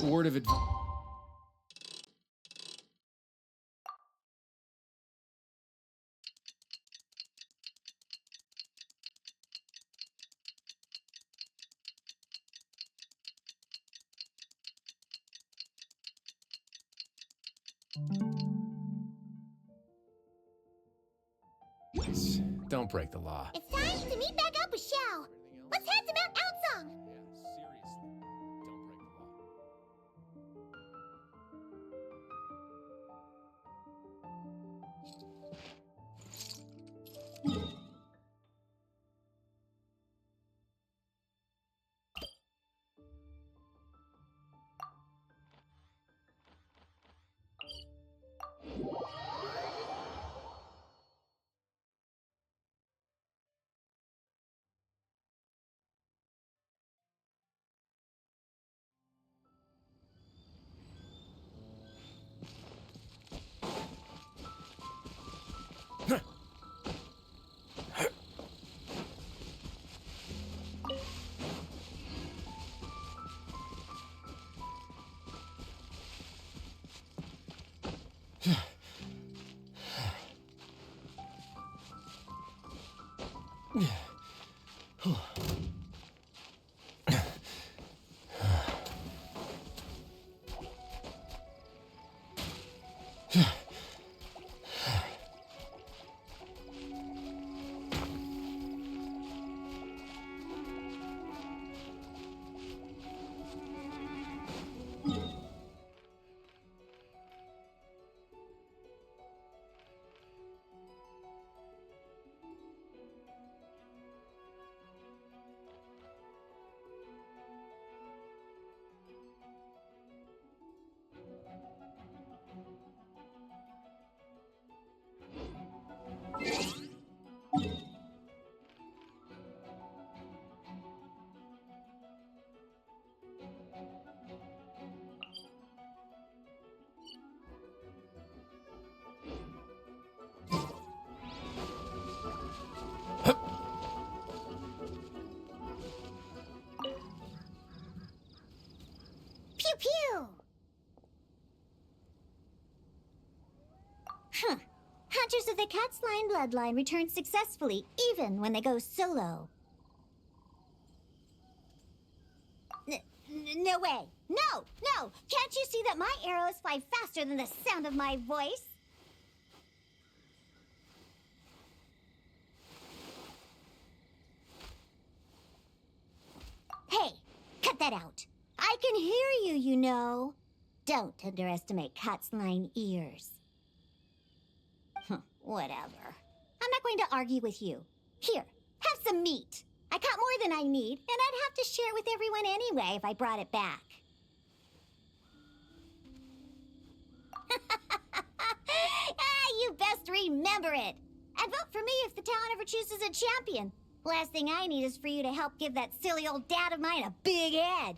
Word of advice. Don't break the law. It's time to meet back up with Xiao. Let's head to Mount Outsong. Yeah, seriously. Don't break the law. Pew pew! Huh. Hunters of the Cat's Line bloodline return successfully, even when they go solo. No way! No! No! Can't you see that my arrows fly faster than the sound of my voice? Hey! Cut that out! I can hear you, you know. Don't underestimate Cat's Line ears. Whatever. I'm not going to argue with you. Here, have some meat. I caught more than I need, and I'd have to share it with everyone anyway if I brought it back. You best remember it. And vote for me if the town ever chooses a champion. Last thing I need is for you to help give that silly old dad of mine a big head.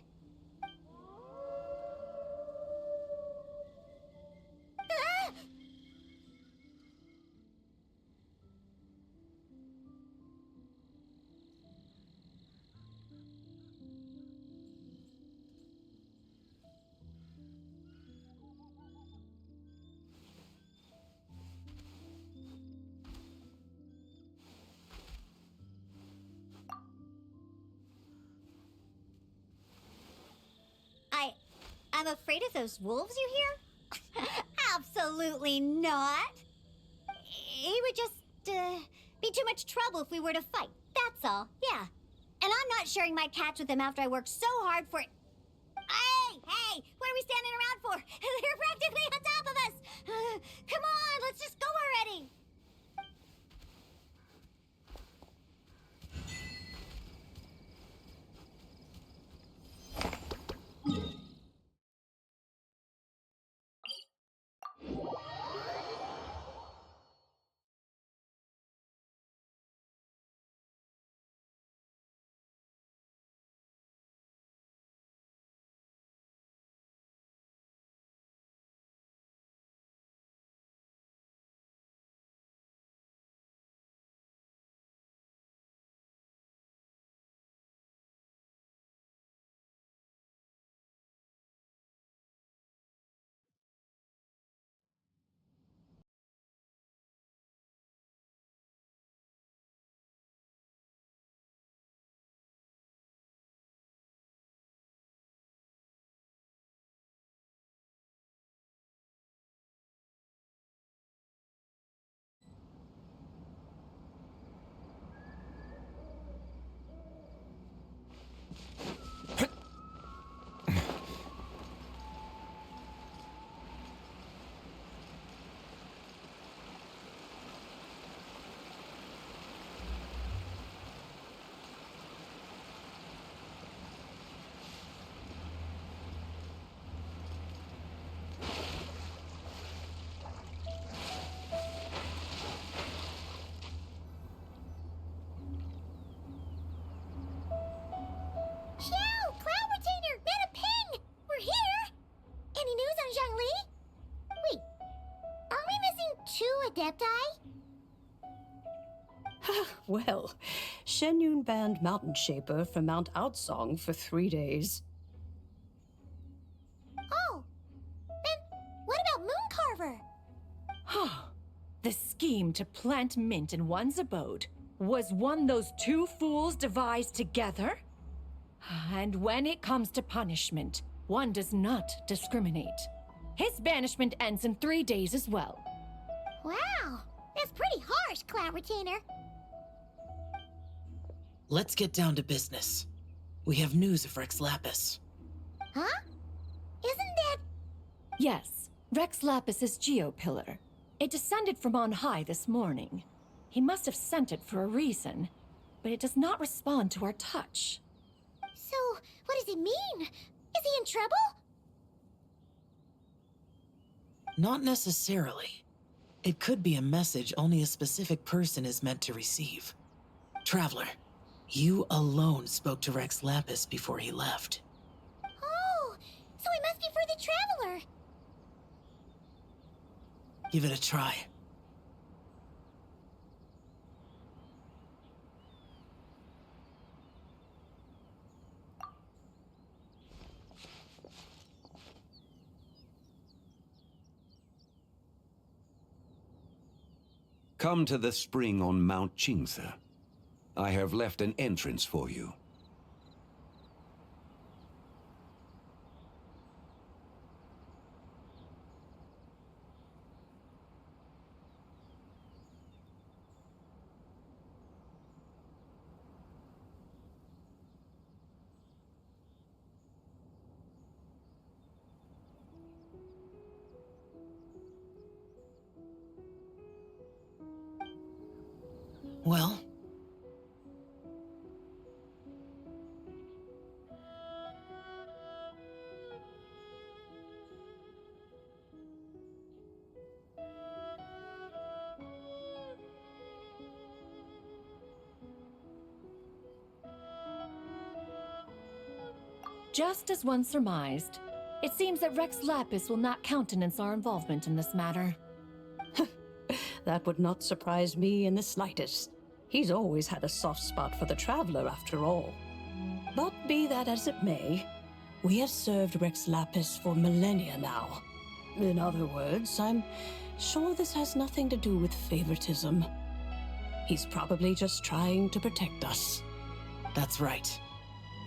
I'm afraid of those wolves you hear? Absolutely not. It would just be too much trouble if we were to fight. That's all, yeah. And I'm not sharing my catch with them after I worked so hard for it. Hey, hey, what are we standing around for? They're practically on top of us. Come on, let's just go already. Except I? Well, Shenyun banned Mountain Shaper from Mount Outsong for 3 days. Oh, then what about Mooncarver? The scheme to plant mint in one's abode was one those two fools devised together? And when it comes to punishment, one does not discriminate. His banishment ends in 3 days as well. Wow, that's pretty harsh, Cloud Retainer. Let's get down to business. We have news of Rex Lapis. Huh? Isn't that... Yes, Rex Lapis's geopillar. It descended from on high this morning. He must have sent it for a reason, but it does not respond to our touch. So, what does it mean? Is he in trouble? Not necessarily. It could be a message only a specific person is meant to receive. Traveler, you alone spoke to Rex Lapis before he left. Oh, so it must be for the Traveler. Give it a try. Come to the spring on Mount Qingse. I have left an entrance for you. Well? Just as one surmised, it seems that Rex Lapis will not countenance our involvement in this matter. That would not surprise me in the slightest. He's always had a soft spot for the Traveler, after all. But be that as it may, we have served Rex Lapis for millennia now. In other words, I'm sure this has nothing to do with favoritism. He's probably just trying to protect us. That's right.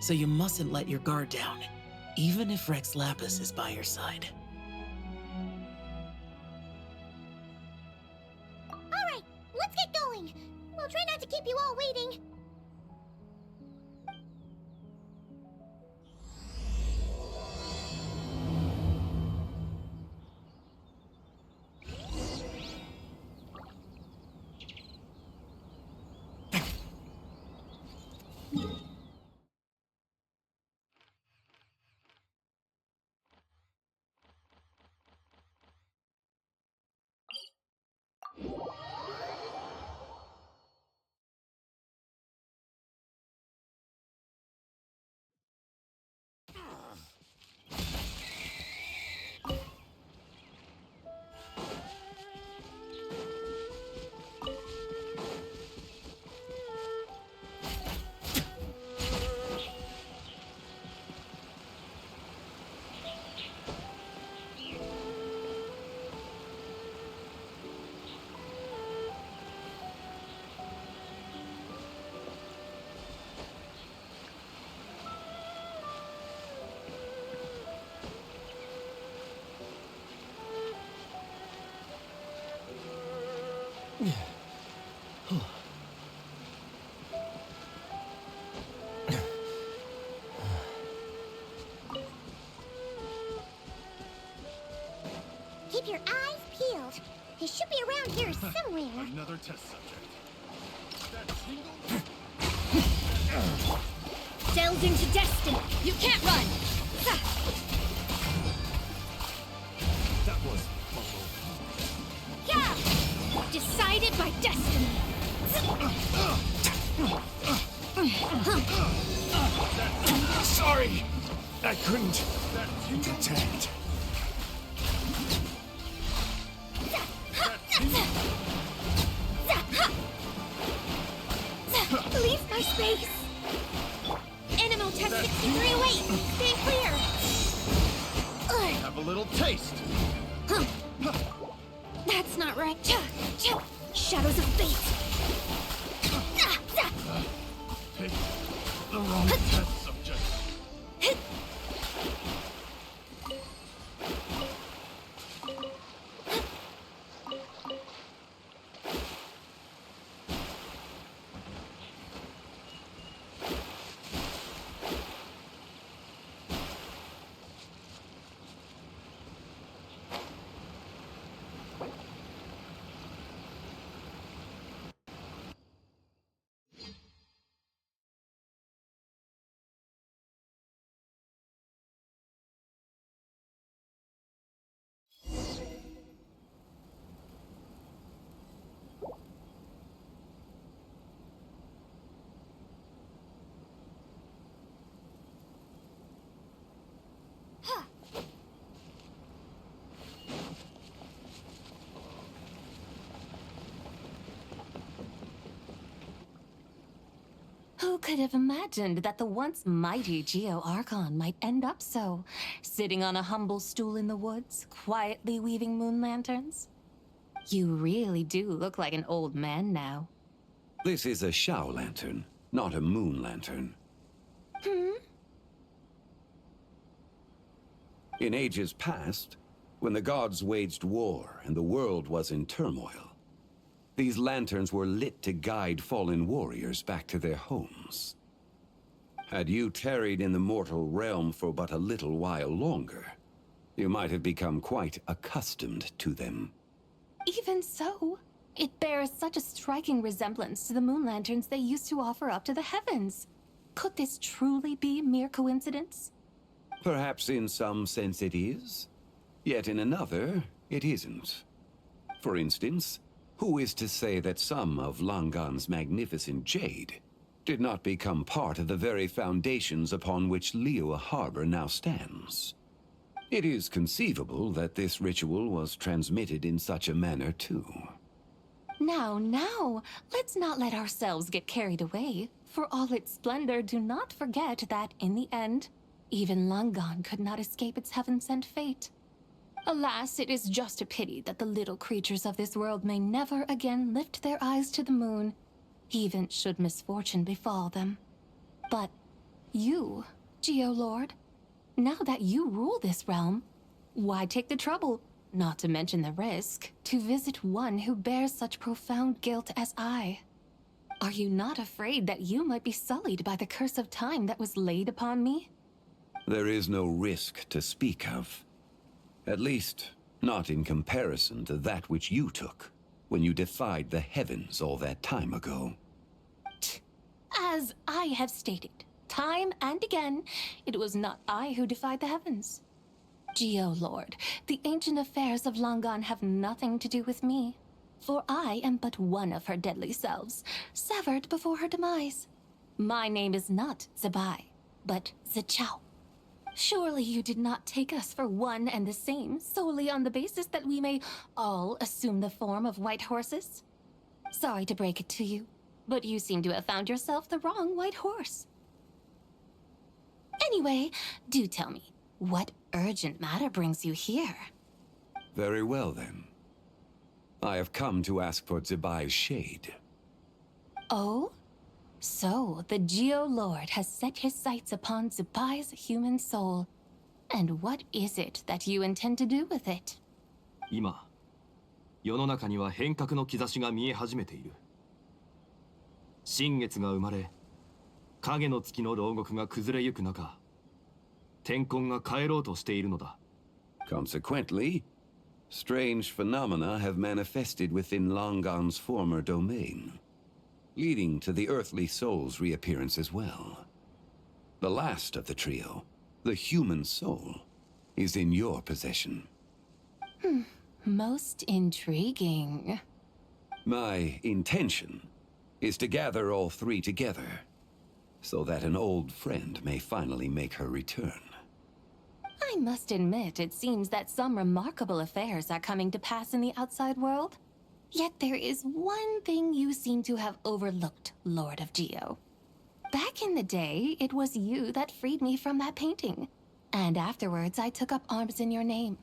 So you mustn't let your guard down, even if Rex Lapis is by your side. All right, let's get going. We'll try not to keep you all waiting. Keep your eyes peeled. He should be around here somewhere. Another test subject. That Delved into destiny. You can't run. That was Yeah! Decided by destiny. sorry. I couldn't detect. face! Animal Tech 63 away! Stay clear! Have a little taste. Huh. That's not right. Shadows of fate! Pick the wrong test subject. Who could have imagined that the once mighty Geo Archon might end up so, sitting on a humble stool in the woods, quietly weaving moon lanterns? You really do look like an old man now. This is a Shao lantern, not a moon lantern. In ages past, when the gods waged war and the world was in turmoil, these lanterns were lit to guide fallen warriors back to their homes. Had you tarried in the mortal realm for but a little while longer, you might have become quite accustomed to them. Even so, it bears such a striking resemblance to the moon lanterns they used to offer up to the heavens. Could this truly be mere coincidence? Perhaps in some sense it is, yet in another, it isn't. For instance, who is to say that some of Langan's magnificent jade did not become part of the very foundations upon which Liyue Harbor now stands? It is conceivable that this ritual was transmitted in such a manner too. Now, let's not let ourselves get carried away. For all its splendor, do not forget that, in the end, even Langan could not escape its heaven-sent fate. Alas, it is just a pity that the little creatures of this world may never again lift their eyes to the moon, even should misfortune befall them. But you, Geolord, now that you rule this realm, why take the trouble, not to mention the risk, to visit one who bears such profound guilt as I? Are you not afraid that you might be sullied by the curse of time that was laid upon me? There is no risk to speak of. At least, not in comparison to that which you took when you defied the heavens all that time ago. As I have stated, time and again, it was not I who defied the heavens. Geolord, the ancient affairs of Langan have nothing to do with me, for I am but one of her deadly selves, severed before her demise. My name is not Zebai, but Zichao. Surely you did not take us for one and the same, solely on the basis that we may all assume the form of white horses? Sorry to break it to you, but you seem to have found yourself the wrong white horse. Anyway, do tell me, what urgent matter brings you here? Very well then. I have come to ask for Zebai's shade. Oh? So, the Geolord has set his sights upon Zebai's human soul. And what is it that you intend to do with it? 今、世の中には変革の兆しが見え始めている。新月が生まれ、影の月の牢獄が崩れゆく中、天候が変えろうとしているのだ。Consequently, strange phenomena have manifested within Langan's former domain, leading to the earthly soul's reappearance as well. The last of the trio, the human soul, is in your possession. Most intriguing. My intention is to gather all three together, so that an old friend may finally make her return. I must admit, it seems that some remarkable affairs are coming to pass in the outside world. Yet there is one thing you seem to have overlooked, Lord of Geo. Back in the day, it was you that freed me from that painting. And afterwards, I took up arms in your name.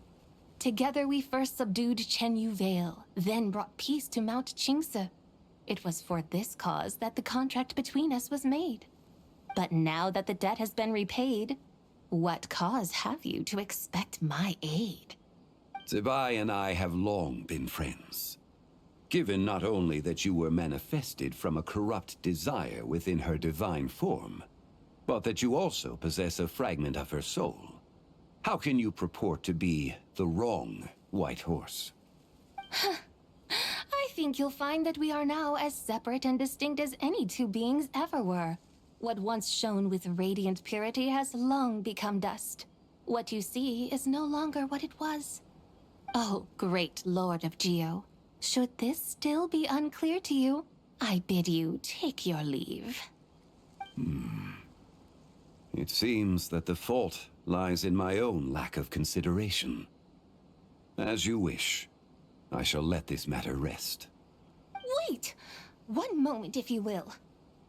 Together, we first subdued Chen Yu Vale, then brought peace to Mount Qingse. It was for this cause that the contract between us was made. But now that the debt has been repaid, what cause have you to expect my aid? Zibai and I have long been friends. Given not only that you were manifested from a corrupt desire within her divine form, but that you also possess a fragment of her soul, how can you purport to be the wrong White Horse? I think you'll find that we are now as separate and distinct as any two beings ever were. What once shone with radiant purity has long become dust. What you see is no longer what it was. Oh, great Lord of Geo, should this still be unclear to you, I bid you take your leave. It seems that the fault lies in my own lack of consideration. As you wish. I shall let this matter rest. Wait! One moment, if you will.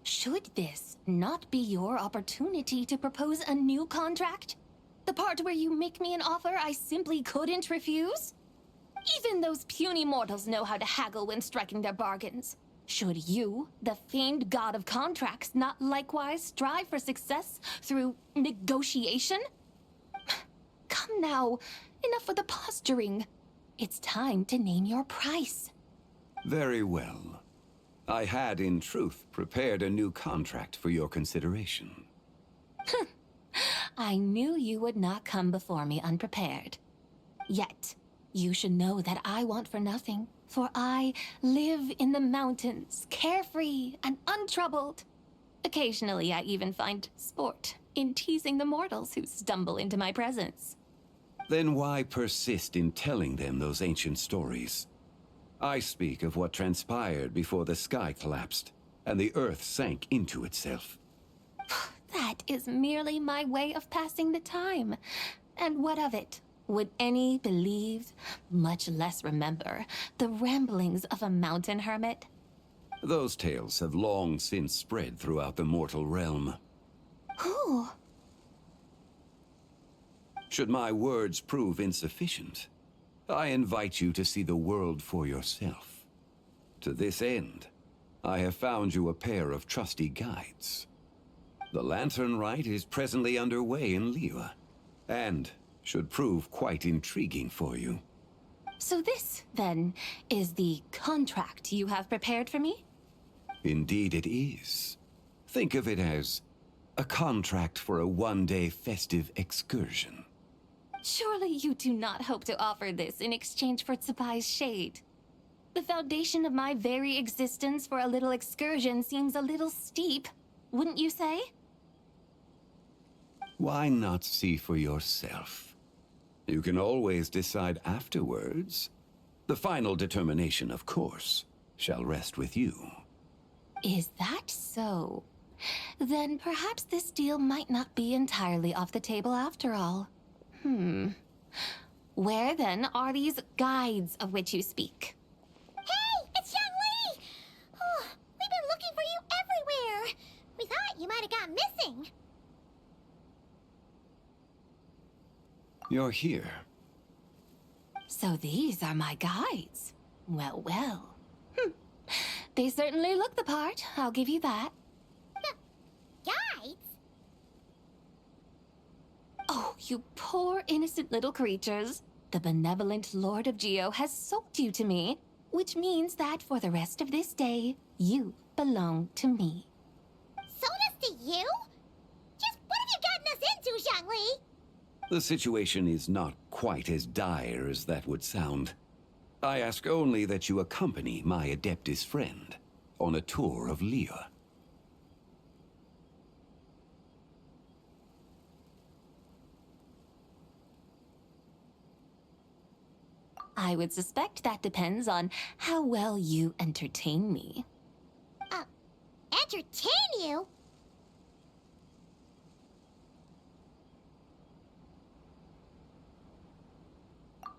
Should this not be your opportunity to propose a new contract? The part where you make me an offer I simply couldn't refuse? Even those puny mortals know how to haggle when striking their bargains. Should you, the famed god of contracts, not likewise strive for success through negotiation? Come now, enough of the posturing. It's time to name your price. Very well. I had, in truth, prepared a new contract for your consideration. I knew you would not come before me unprepared. Yet, you should know that I want for nothing, for I live in the mountains, carefree and untroubled. Occasionally, I even find sport in teasing the mortals who stumble into my presence. Then why persist in telling them those ancient stories? I speak of what transpired before the sky collapsed and the earth sank into itself. That is merely my way of passing the time. And what of it? Would any believe, much less remember, the ramblings of a mountain hermit? Those tales have long since spread throughout the mortal realm. Who? Should my words prove insufficient, I invite you to see the world for yourself. To this end, I have found you a pair of trusty guides. The lantern rite is presently underway in Liyue, and should prove quite intriguing for you. So this, then, is the contract you have prepared for me? Indeed it is. Think of it as a contract for a one-day festive excursion. Surely you do not hope to offer this in exchange for Tsubai's shade. The foundation of my very existence for a little excursion seems a little steep, wouldn't you say? Why not see for yourself? You can always decide afterwards. The final determination, of course, shall rest with you. Is that so? Then perhaps this deal might not be entirely off the table after all. Where then are these guides of which you speak? Hey, it's Young Lee! Oh, we've been looking for you everywhere. We thought you might have gone missing. You're here. So these are my guides. Well, well. They certainly look the part, I'll give you that. Guides? Oh, you poor innocent little creatures. The benevolent Lord of Geo has sold you to me, which means that for the rest of this day, you belong to me. Sold us to you? Just what have you gotten us into, Zhangli? The situation is not quite as dire as that would sound. I ask only that you accompany my Adeptus friend on a tour of Liyue. I would suspect that depends on how well you entertain me. Entertain you?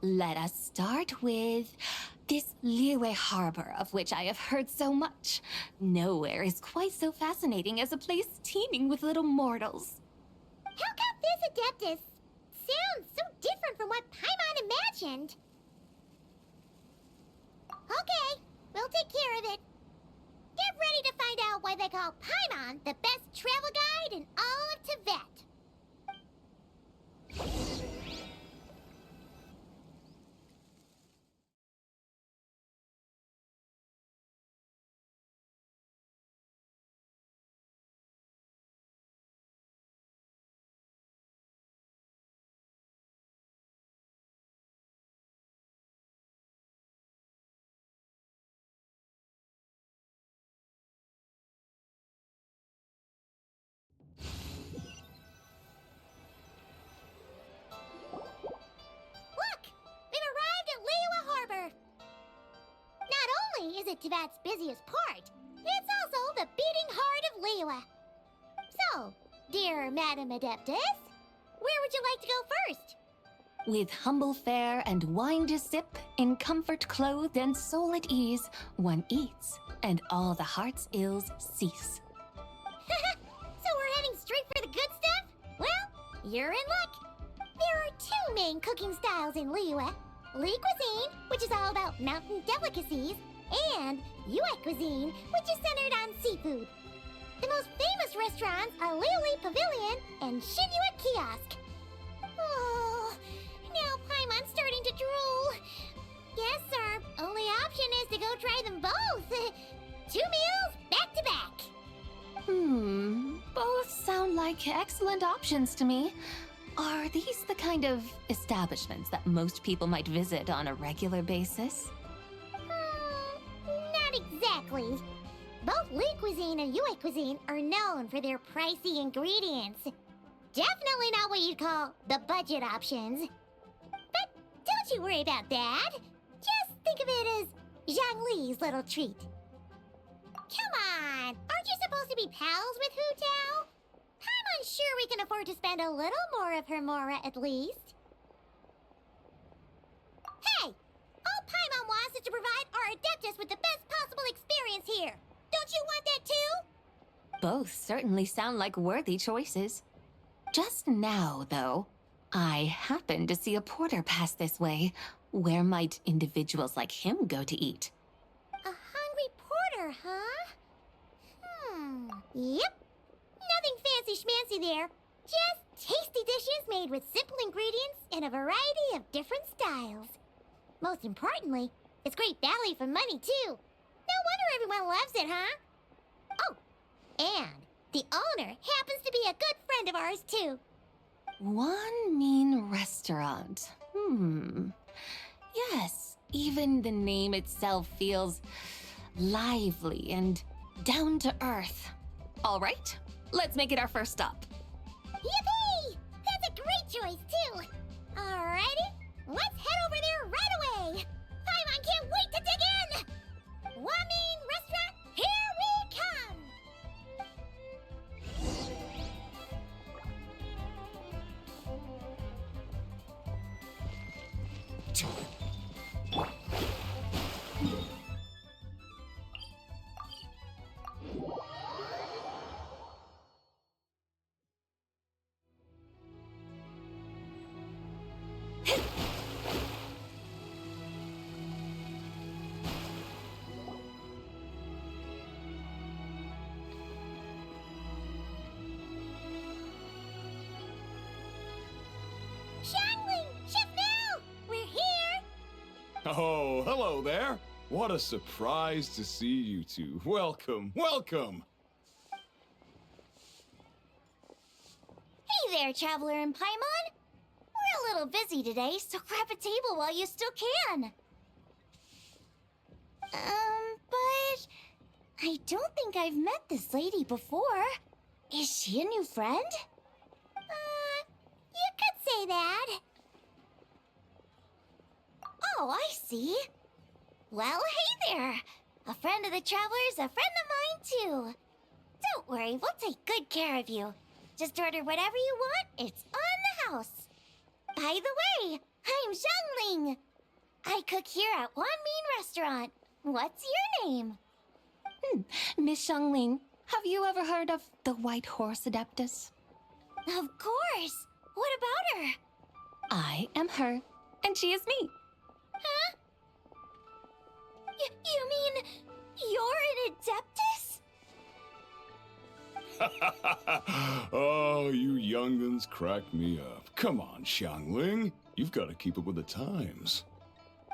Let us start with This Liyue Harbor, of which I have heard so much. Nowhere is quite so fascinating as a place teeming with little mortals. How come this Adeptus sounds so different from what Paimon imagined? Okay, we'll take care of it. Get ready to find out why they call Paimon the best travel guide in all of Tibet. Look! We've arrived at Liyue Harbor! Not only is it Tibet's busiest port, it's also the beating heart of Liyue. So, dear Madam Adeptus, where would you like to go first? With humble fare and wine to sip, in comfort clothed and soul at ease, one eats, and all the heart's ills cease. So we're heading straight for the good stuff? Well, you're in luck. There are two main cooking styles in Liyue. Li cuisine, which is all about mountain delicacies, and Yue cuisine, which is centered on seafood. The most famous restaurants are Liuli Pavilion and Shinyue Kiosk. Oh, now Paimon's starting to drool. Guess our only option is to go try them both. 2 meals back to back. Both sound like excellent options to me. Are these the kind of establishments that most people might visit on a regular basis? Not exactly. Both Li cuisine and Yue cuisine are known for their pricey ingredients. Definitely not what you'd call the budget options. But don't you worry about that. Just think of it as Zhang Li's little treat. Come on, aren't you supposed to be pals with Hu Tao? I'm unsure we can afford to spend a little more of her mora at least. Hey, all Paimon wants is to provide our Adeptus with the best possible experience here. Don't you want that too? Both certainly sound like worthy choices. Just now, though, I happened to see a porter pass this way. Where might individuals like him go to eat? A hungry porter, huh? Yep. Nothing fancy schmancy there. Just tasty dishes made with simple ingredients in a variety of different styles. Most importantly, it's great value for money, too. No wonder everyone loves it, huh? Oh, and the owner happens to be a good friend of ours, too. One mean restaurant. Yes, even the name itself feels lively and down to earth. All right, let's make it our first stop. Yippee! That's a great choice, too. Alrighty, let's head over there right away. Paimon can't wait to dig in. Wamin Restaurant, here we come. Oh, hello there. What a surprise to see you two. Welcome, welcome. Hey there, Traveler and Paimon. We're a little busy today, so grab a table while you still can. But I don't think I've met this lady before. Is she a new friend? You could say that. Oh, I see. Well, hey there. A friend of the Traveler's a friend of mine, too. Don't worry, we'll take good care of you. Just order whatever you want, it's on the house. By the way, I'm Zhangling. I cook here at One Mean Restaurant. What's your name? Miss Xiangling, have you ever heard of the White Horse Adeptus? Of course. What about her? I am her, and she is me. Huh? You mean you're an Adeptus? Oh, you young'uns crack me up. Come on, Xiangling. You've got to keep up with the times.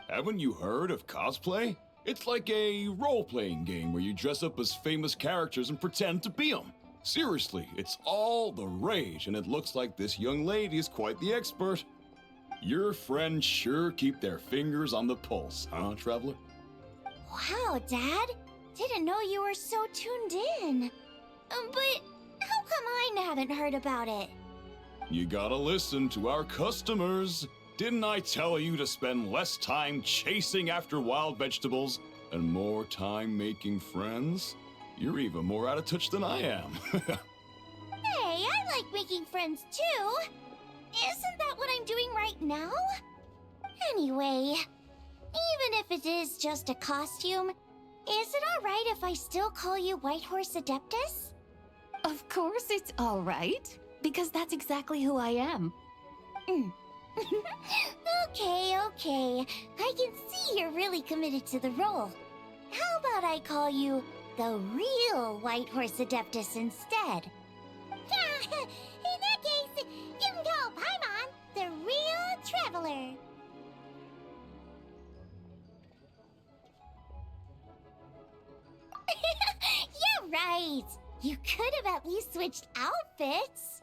Haven't you heard of cosplay? It's like a role-playing game where you dress up as famous characters and pretend to be them. Seriously, it's all the rage, and it looks like this young lady is quite the expert. Your friends sure keep their fingers on the pulse, huh, Traveler? Wow, Dad. Didn't know you were so tuned in. But how come I haven't heard about it? You gotta listen to our customers. Didn't I tell you to spend less time chasing after wild vegetables and more time making friends? You're even more out of touch than I am. Hey, I like making friends too. Isn't that what I'm doing right now? Anyway, even if it is just a costume, is it alright if I still call you White Horse Adeptus? Of course it's all right, because that's exactly who I am. Okay. I can see you're really committed to the role. How about I call you the real White Horse Adeptus instead? In that case, you can call Paimon the real traveler. You're right. You could have at least switched outfits.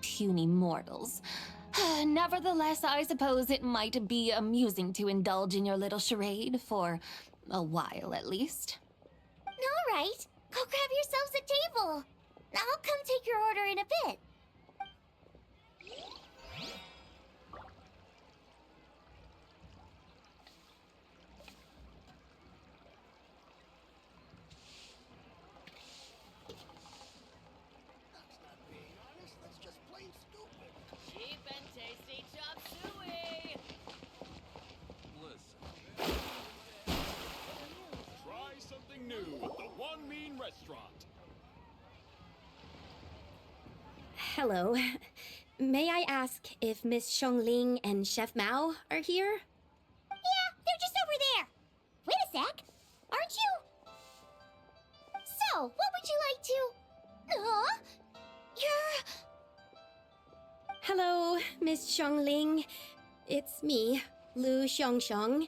Puny mortals. Nevertheless, I suppose it might be amusing to indulge in your little charade for a while at least. All right. Go grab yourselves a table. I'll come take your order in a bit. Cheap and tasty chop suey! Try something new at the One Mean Restaurant. Hello. May I ask if Miss Xiangling and Chef Mao are here? Yeah, they're just over there. Wait a sec. Aren't you? So, what would you like to... Huh? You're... Hello, Miss Xiangling. It's me, Lu Xiangxiang,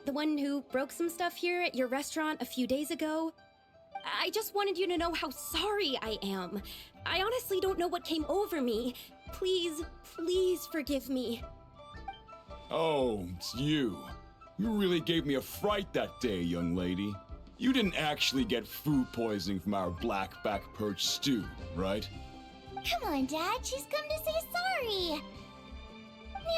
the one who broke some stuff here at your restaurant a few days ago. I just wanted you to know how sorry I am. I honestly don't know what came over me. Please forgive me. Oh, it's you. You really gave me a fright that day, young lady. You didn't actually get food poisoning from our black-back perch stew, right? Come on, Dad. She's come to say sorry.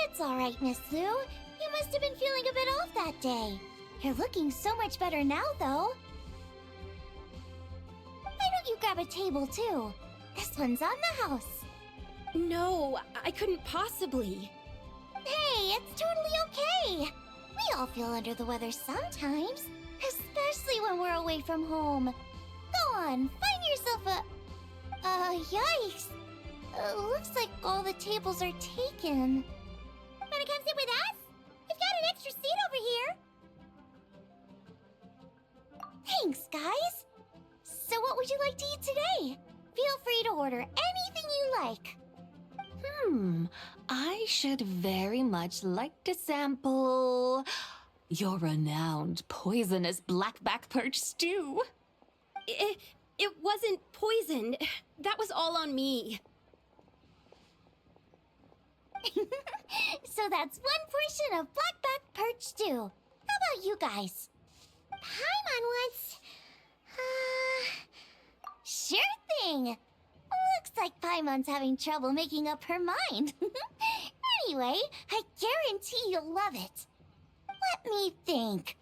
It's all right, Miss Lou. You must have been feeling a bit off that day. You're looking so much better now, though. Why don't you grab a table, too? This one's on the house. No, I couldn't possibly. Hey, it's totally okay. We all feel under the weather sometimes, especially when we're away from home. Go on, find yourself a... yikes. Looks like all the tables are taken. Wanna come sit with us? We've got an extra seat over here. Thanks, guys. So what would you like to eat today? Feel free to order anything you like. I should very much like to sample your renowned poisonous blackback perch stew. It wasn't poisoned. That was all on me. So that's one portion of blackback perch stew. How about you guys? Paimon wants... Sure thing. Looks like Paimon's having trouble making up her mind. Anyway, I guarantee you'll love it. Let me think.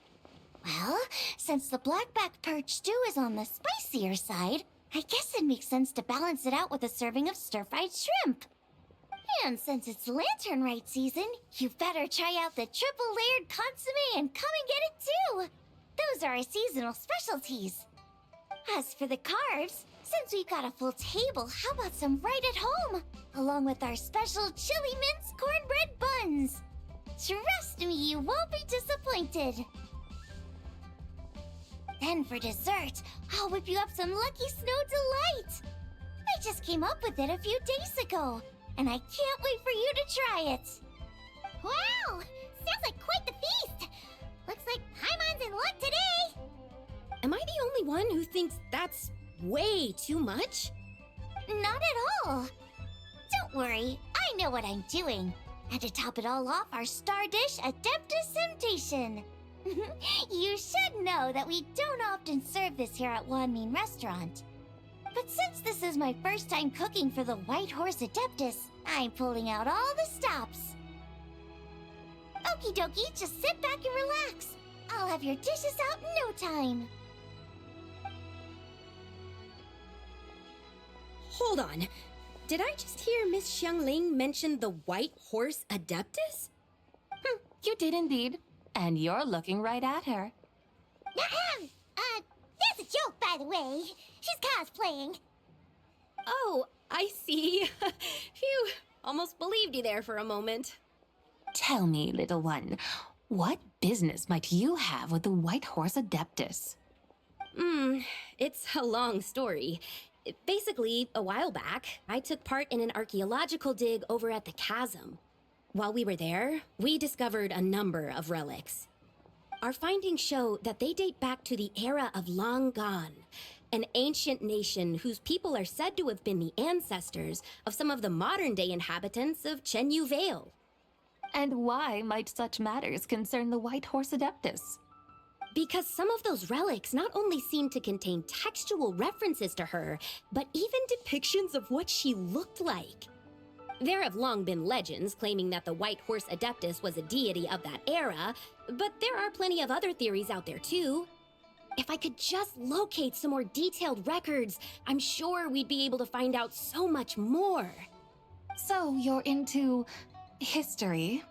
Well, since the blackback perch stew is on the spicier side, I guess it makes sense to balance it out with a serving of stir-fried shrimp. And since it's lanternlit season, you better try out the triple layered consomme and come and get it too. Those are our seasonal specialties. As for the carbs, since we've got a full table, how about some right at home? Along with our special chili mince cornbread buns. Trust me, you won't be disappointed. Then for dessert, I'll whip you up some Lucky Snow Delight. I just came up with it a few days ago, and I can't wait for you to try it. Wow! Sounds like quite the feast! Looks like Paimon's in luck today! Am I the only one who thinks that's way too much? Not at all. Don't worry, I know what I'm doing. And to top it all off, our star dish, Adeptus Temptation. You should know that we don't often serve this here at Wanmin Restaurant. But since this is my first time cooking for the White Horse Adeptus, I'm pulling out all the stops. Okie dokie, just sit back and relax. I'll have your dishes out in no time. Hold on. Did I just hear Miss Xiangling mention the White Horse Adeptus? You did indeed. And you're looking right at her. Ahem! That's a joke, by the way. She's cosplaying. Oh, I see. Phew, almost believed you there for a moment. Tell me, little one, what business might you have with the White Horse Adeptus? It's a long story. Basically, a while back, I took part in an archaeological dig over at the chasm. While we were there, we discovered a number of relics. Our findings show that they date back to the era of Long Gone, an ancient nation whose people are said to have been the ancestors of some of the modern-day inhabitants of Chenyu Vale. And why might such matters concern the White Horse Adeptus? Because some of those relics not only seem to contain textual references to her, but even depictions of what she looked like. There have long been legends claiming that the White Horse Adeptus was a deity of that era, but there are plenty of other theories out there too. If I could just locate some more detailed records, I'm sure we'd be able to find out so much more. So you're into history?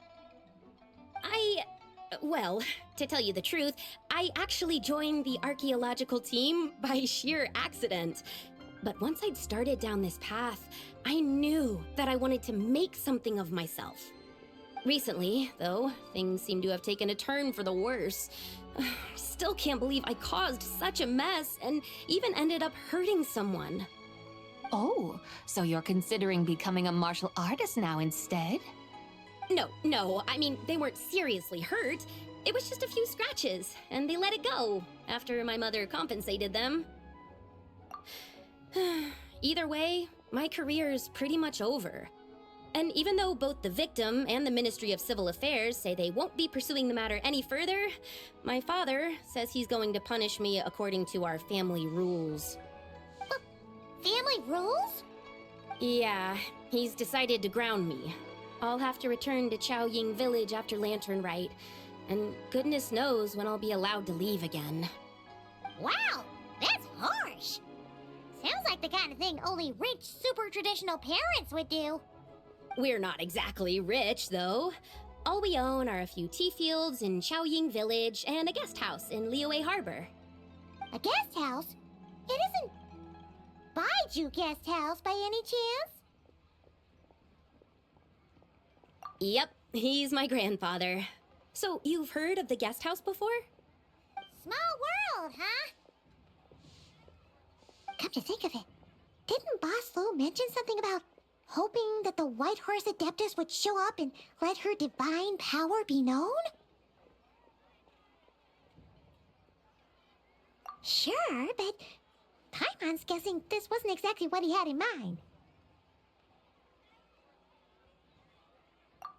Well, to tell you the truth, I actually joined the archaeological team by sheer accident. But once I'd started down this path, I knew that I wanted to make something of myself. Recently, though, things seem to have taken a turn for the worse. Still can't believe I caused such a mess and even ended up hurting someone. Oh, so you're considering becoming a martial artist now instead? No, I mean, they weren't seriously hurt. It was just a few scratches, and they let it go after my mother compensated them. Either way, my career's pretty much over. And even though both the victim and the Ministry of Civil Affairs say they won't be pursuing the matter any further, my father says he's going to punish me according to our family rules. Family rules? Yeah, he's decided to ground me. I'll have to return to Chaoying Village after Lanternlit, and goodness knows when I'll be allowed to leave again. Wow, that's harsh. Sounds like the kind of thing only rich, super traditional parents would do. We're not exactly rich, though. All we own are a few tea fields in Chaoying Village and a guest house in Liyue Harbor. A guest house? It isn't Baiju Guest House by any chance? Yep, he's my grandfather. So, you've heard of the guest house before? Small world, huh? Come to think of it, didn't Boss Lu mention something about hoping that the White Horse Adeptus would show up and let her divine power be known? Sure, but Paimon's guessing this wasn't exactly what he had in mind.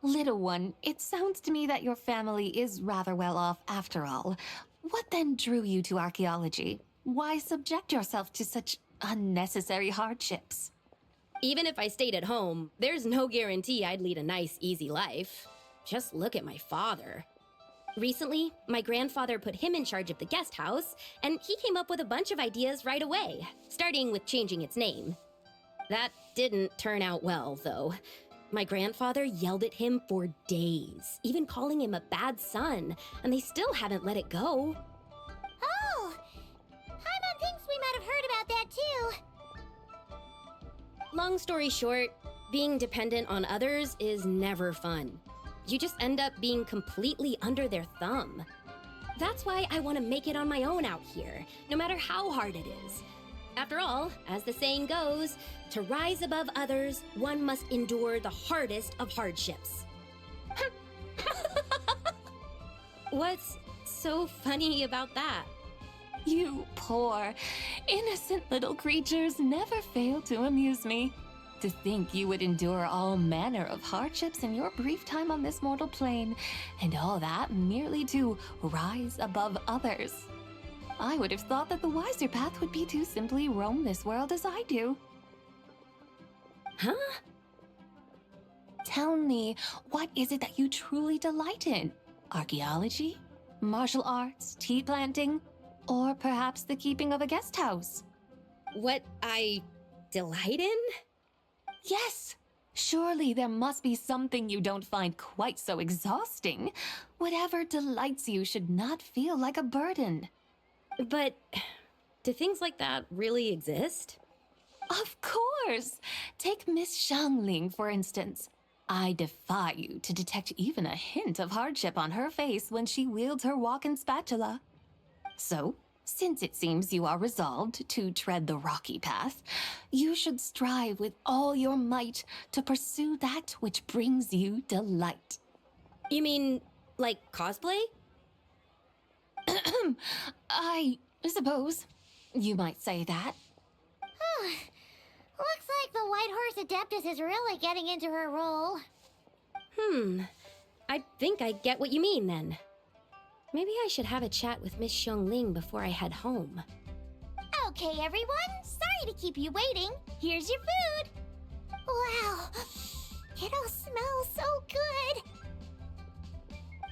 Little one, it sounds to me that your family is rather well off after all. What then drew you to archaeology? Why subject yourself to such unnecessary hardships? Even if I stayed at home, there's no guarantee I'd lead a nice, easy life. Just look at my father. Recently, my grandfather put him in charge of the guest house, and he came up with a bunch of ideas right away, starting with changing its name. That didn't turn out well, though. My grandfather yelled at him for days, even calling him a bad son, and they still haven't let it go. Oh! Paimon thinks we might have heard about that too. Long story short, being dependent on others is never fun. You just end up being completely under their thumb. That's why I want to make it on my own out here, no matter how hard it is. After all, as the saying goes, to rise above others, one must endure the hardest of hardships. What's so funny about that? You poor, innocent little creatures never fail to amuse me. To think you would endure all manner of hardships in your brief time on this mortal plane, and all that merely to rise above others. I would have thought that the wiser path would be to simply roam this world as I do. Huh? Tell me, what is it that you truly delight in? Archaeology? Martial arts? Tea planting? Or perhaps the keeping of a guest house? What I delight in? Yes! Surely there must be something you don't find quite so exhausting. Whatever delights you should not feel like a burden. But do things like that really exist? Of course! Take Miss Xiangling, for instance. I defy you to detect even a hint of hardship on her face when she wields her walking spatula. So, since it seems you are resolved to tread the rocky path, you should strive with all your might to pursue that which brings you delight. You mean, like cosplay? I suppose you might say that. Looks like the White Horse Adeptus is really getting into her role. I think I get what you mean then. Maybe I should have a chat with Miss Xiangling before I head home. Okay, everyone. Sorry to keep you waiting. Here's your food. Wow. It all smells so good.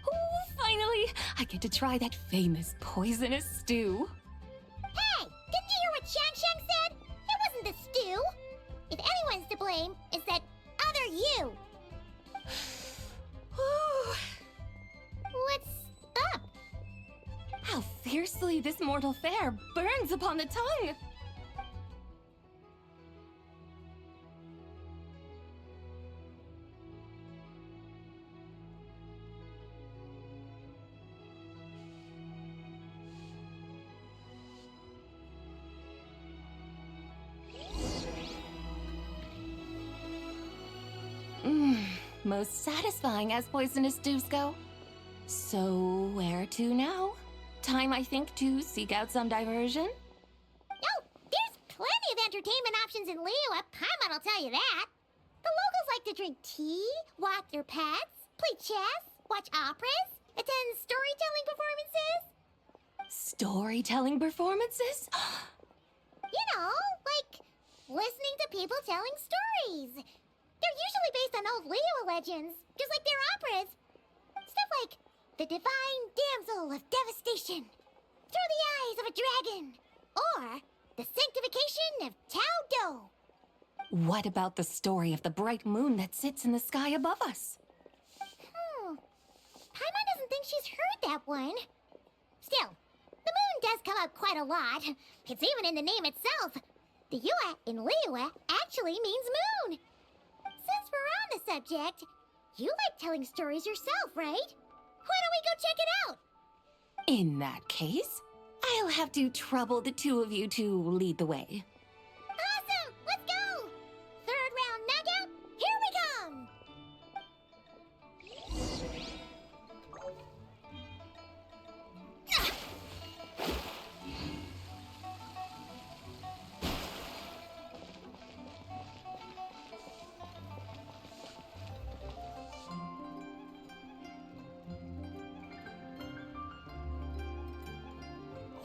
Oh, finally! I get to try that famous poisonous stew. Hey, didn't you hear what Shang said? It wasn't the stew. If anyone's to blame, it's that other you. What's up? How fiercely this mortal fare burns upon the tongue! Most satisfying as poisonous stews go. So, where to now? Time, I think, to seek out some diversion? Oh, there's plenty of entertainment options in Liyue. Paimon will tell you that. The locals like to drink tea, walk their pets, play chess, watch operas, attend storytelling performances. Storytelling performances? You know, like listening to people telling stories. They're usually based on old Liyue legends, just like their operas. Stuff like The Divine Damsel of Devastation, Through the Eyes of a Dragon, or The Sanctification of Tao Do. What about the story of the bright moon that sits in the sky above us? Paimon doesn't think she's heard that one. Still, the moon does come up quite a lot. It's even in the name itself. The Yue in Liyue actually means moon. Since we're on the subject, you like telling stories yourself, right? Why don't we go check it out? In that case, I'll have to trouble the two of you to lead the way. Awesome! Let's go! Third round knockout, here we come!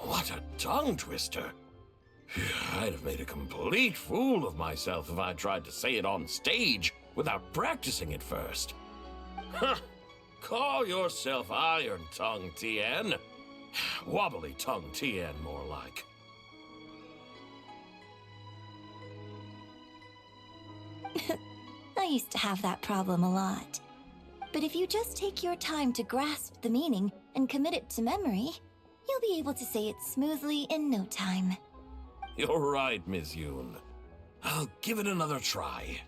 What a tongue twister. I'd have made a complete fool of myself if I tried to say it on stage without practicing it first. Huh. Call yourself Iron Tongue, Tien. Wobbly Tongue, Tien, more like. I used to have that problem a lot. But if you just take your time to grasp the meaning and commit it to memory, you'll be able to say it smoothly in no time. You're right, Miss Yoon. I'll give it another try.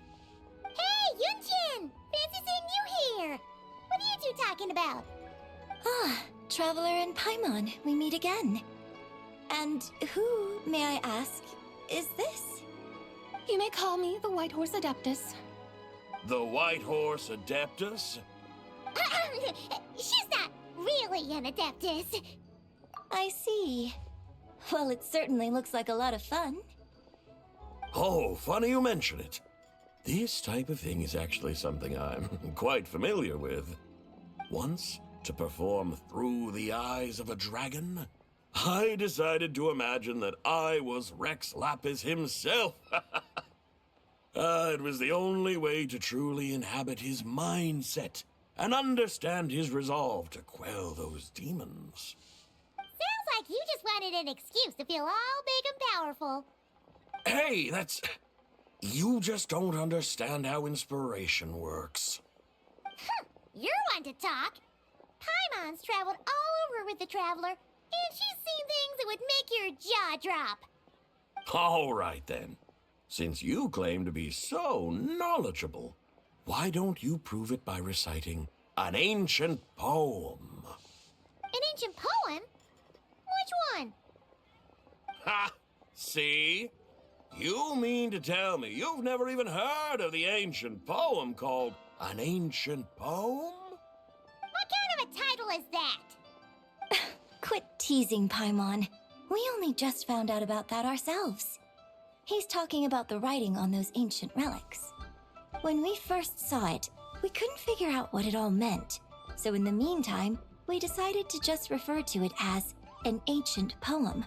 Hey, Yunjin! Fancy seeing you here! What are you two talking about? Ah, Traveler and Paimon, we meet again. And who, may I ask, is this? You may call me the White Horse Adeptus. The White Horse Adeptus? She's not really an Adeptus. I see. Well, it certainly looks like a lot of fun. Oh, funny you mention it. This type of thing is actually something I'm quite familiar with. Once, to perform through the eyes of a dragon, I decided to imagine that I was Rex Lapis himself. It was the only way to truly inhabit his mindset and understand his resolve to quell those demons. Sounds like you just wanted an excuse to feel all big and powerful. Hey, that's... You just don't understand how inspiration works. You're one to talk. Paimon's traveled all over with the Traveler, and she's seen things that would make your jaw drop. All right, then. Since you claim to be so knowledgeable, why don't you prove it by reciting an ancient poem? An ancient poem? Which one? Ha! See? You mean to tell me you've never even heard of the ancient poem called An Ancient Poem? What kind of a title is that? Quit teasing, Paimon. We only just found out about that ourselves. He's talking about the writing on those ancient relics. When we first saw it, we couldn't figure out what it all meant. So in the meantime, we decided to just refer to it as an ancient poem.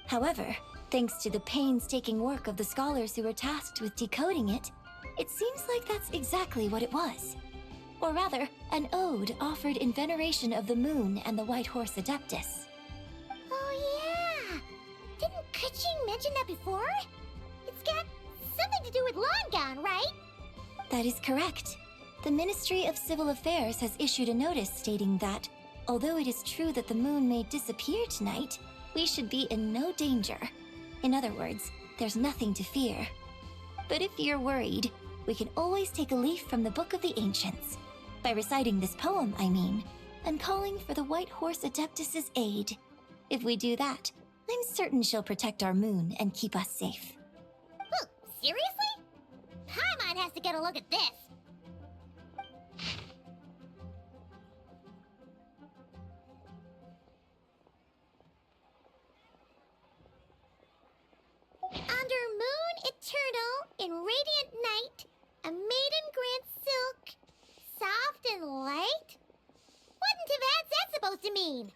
However, thanks to the painstaking work of the scholars who were tasked with decoding it, it seems like that's exactly what it was. Or rather, an ode offered in veneration of the moon and the White Horse Adeptus. Oh, yeah! Didn't Kuching mention that before? It's got something to do with Longan, right? That is correct. The Ministry of Civil Affairs has issued a notice stating that, although it is true that the moon may disappear tonight, we should be in no danger. In other words, there's nothing to fear. But if you're worried, we can always take a leaf from the Book of the Ancients. By reciting this poem, I mean, and calling for the White Horse Adeptus' aid. If we do that, I'm certain she'll protect our moon and keep us safe. Seriously? Paimon has to get a look at this. Under moon eternal, in radiant night, a maiden grants silk, soft and light? What in Tivat's that supposed to mean?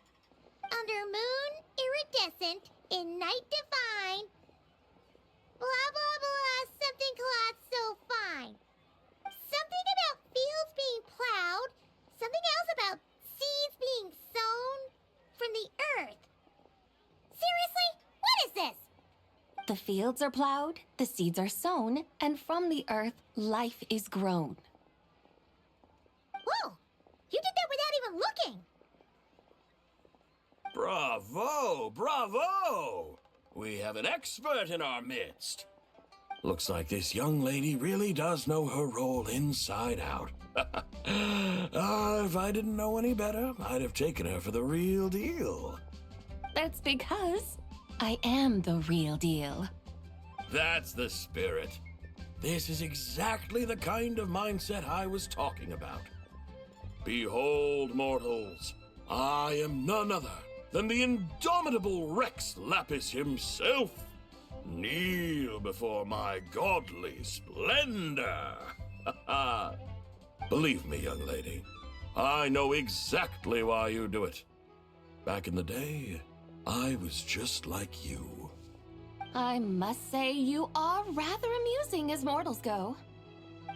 Under moon iridescent, in night divine, blah blah blah, something cloth so fine. Something about fields being plowed, something else about seeds being sown from the earth. Seriously? What is this? The fields are plowed, the seeds are sown, and from the earth, life is grown. Whoa! You did that without even looking! Bravo! Bravo! We have an expert in our midst. Looks like this young lady really does know her role inside out. If I didn't know any better, I'd have taken her for the real deal. That's because I am the real deal. That's the spirit. This is exactly the kind of mindset I was talking about. Behold, mortals, I am none other than the indomitable Rex Lapis himself. Kneel before my godly splendor. Believe me, young lady, I know exactly why you do it. Back in the day, I was just like you. I must say you are rather amusing as mortals go.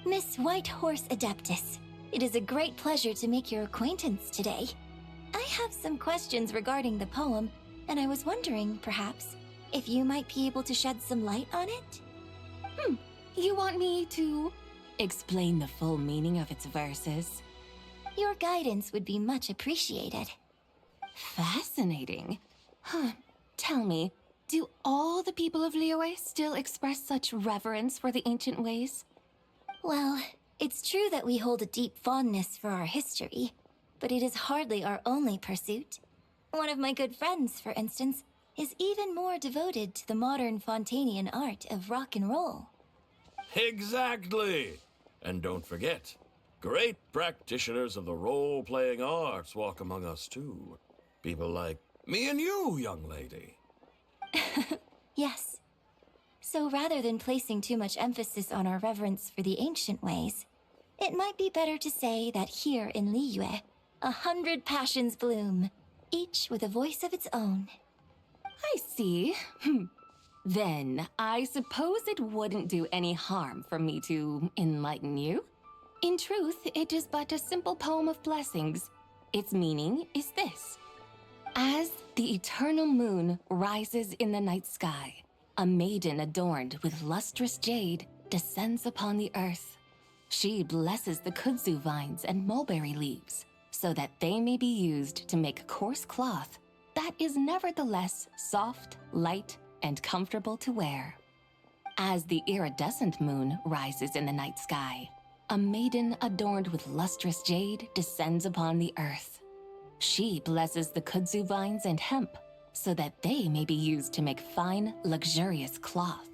Miss White Horse Adeptus, it is a great pleasure to make your acquaintance today. I have some questions regarding the poem, and I was wondering, perhaps, if you might be able to shed some light on it? You want me to explain the full meaning of its verses? Your guidance would be much appreciated. Fascinating. Huh. Tell me, do all the people of Liyue still express such reverence for the ancient ways? Well, it's true that we hold a deep fondness for our history, but it is hardly our only pursuit. One of my good friends, for instance, is even more devoted to the modern Fontanian art of rock and roll. Exactly! And don't forget, great practitioners of the role-playing arts walk among us too. People like me and you, young lady. Yes. So rather than placing too much emphasis on our reverence for the ancient ways, it might be better to say that here in Liyue, 100 passions bloom, each with a voice of its own. I see. Then, I suppose it wouldn't do any harm for me to enlighten you. In truth, it is but a simple poem of blessings. Its meaning is this. As the eternal moon rises in the night sky, a maiden adorned with lustrous jade descends upon the earth. She blesses the kudzu vines and mulberry leaves, so that they may be used to make coarse cloth that is nevertheless soft, light, and comfortable to wear. As the iridescent moon rises in the night sky, a maiden adorned with lustrous jade descends upon the earth. She blesses the kudzu vines and hemp, so that they may be used to make fine, luxurious cloth.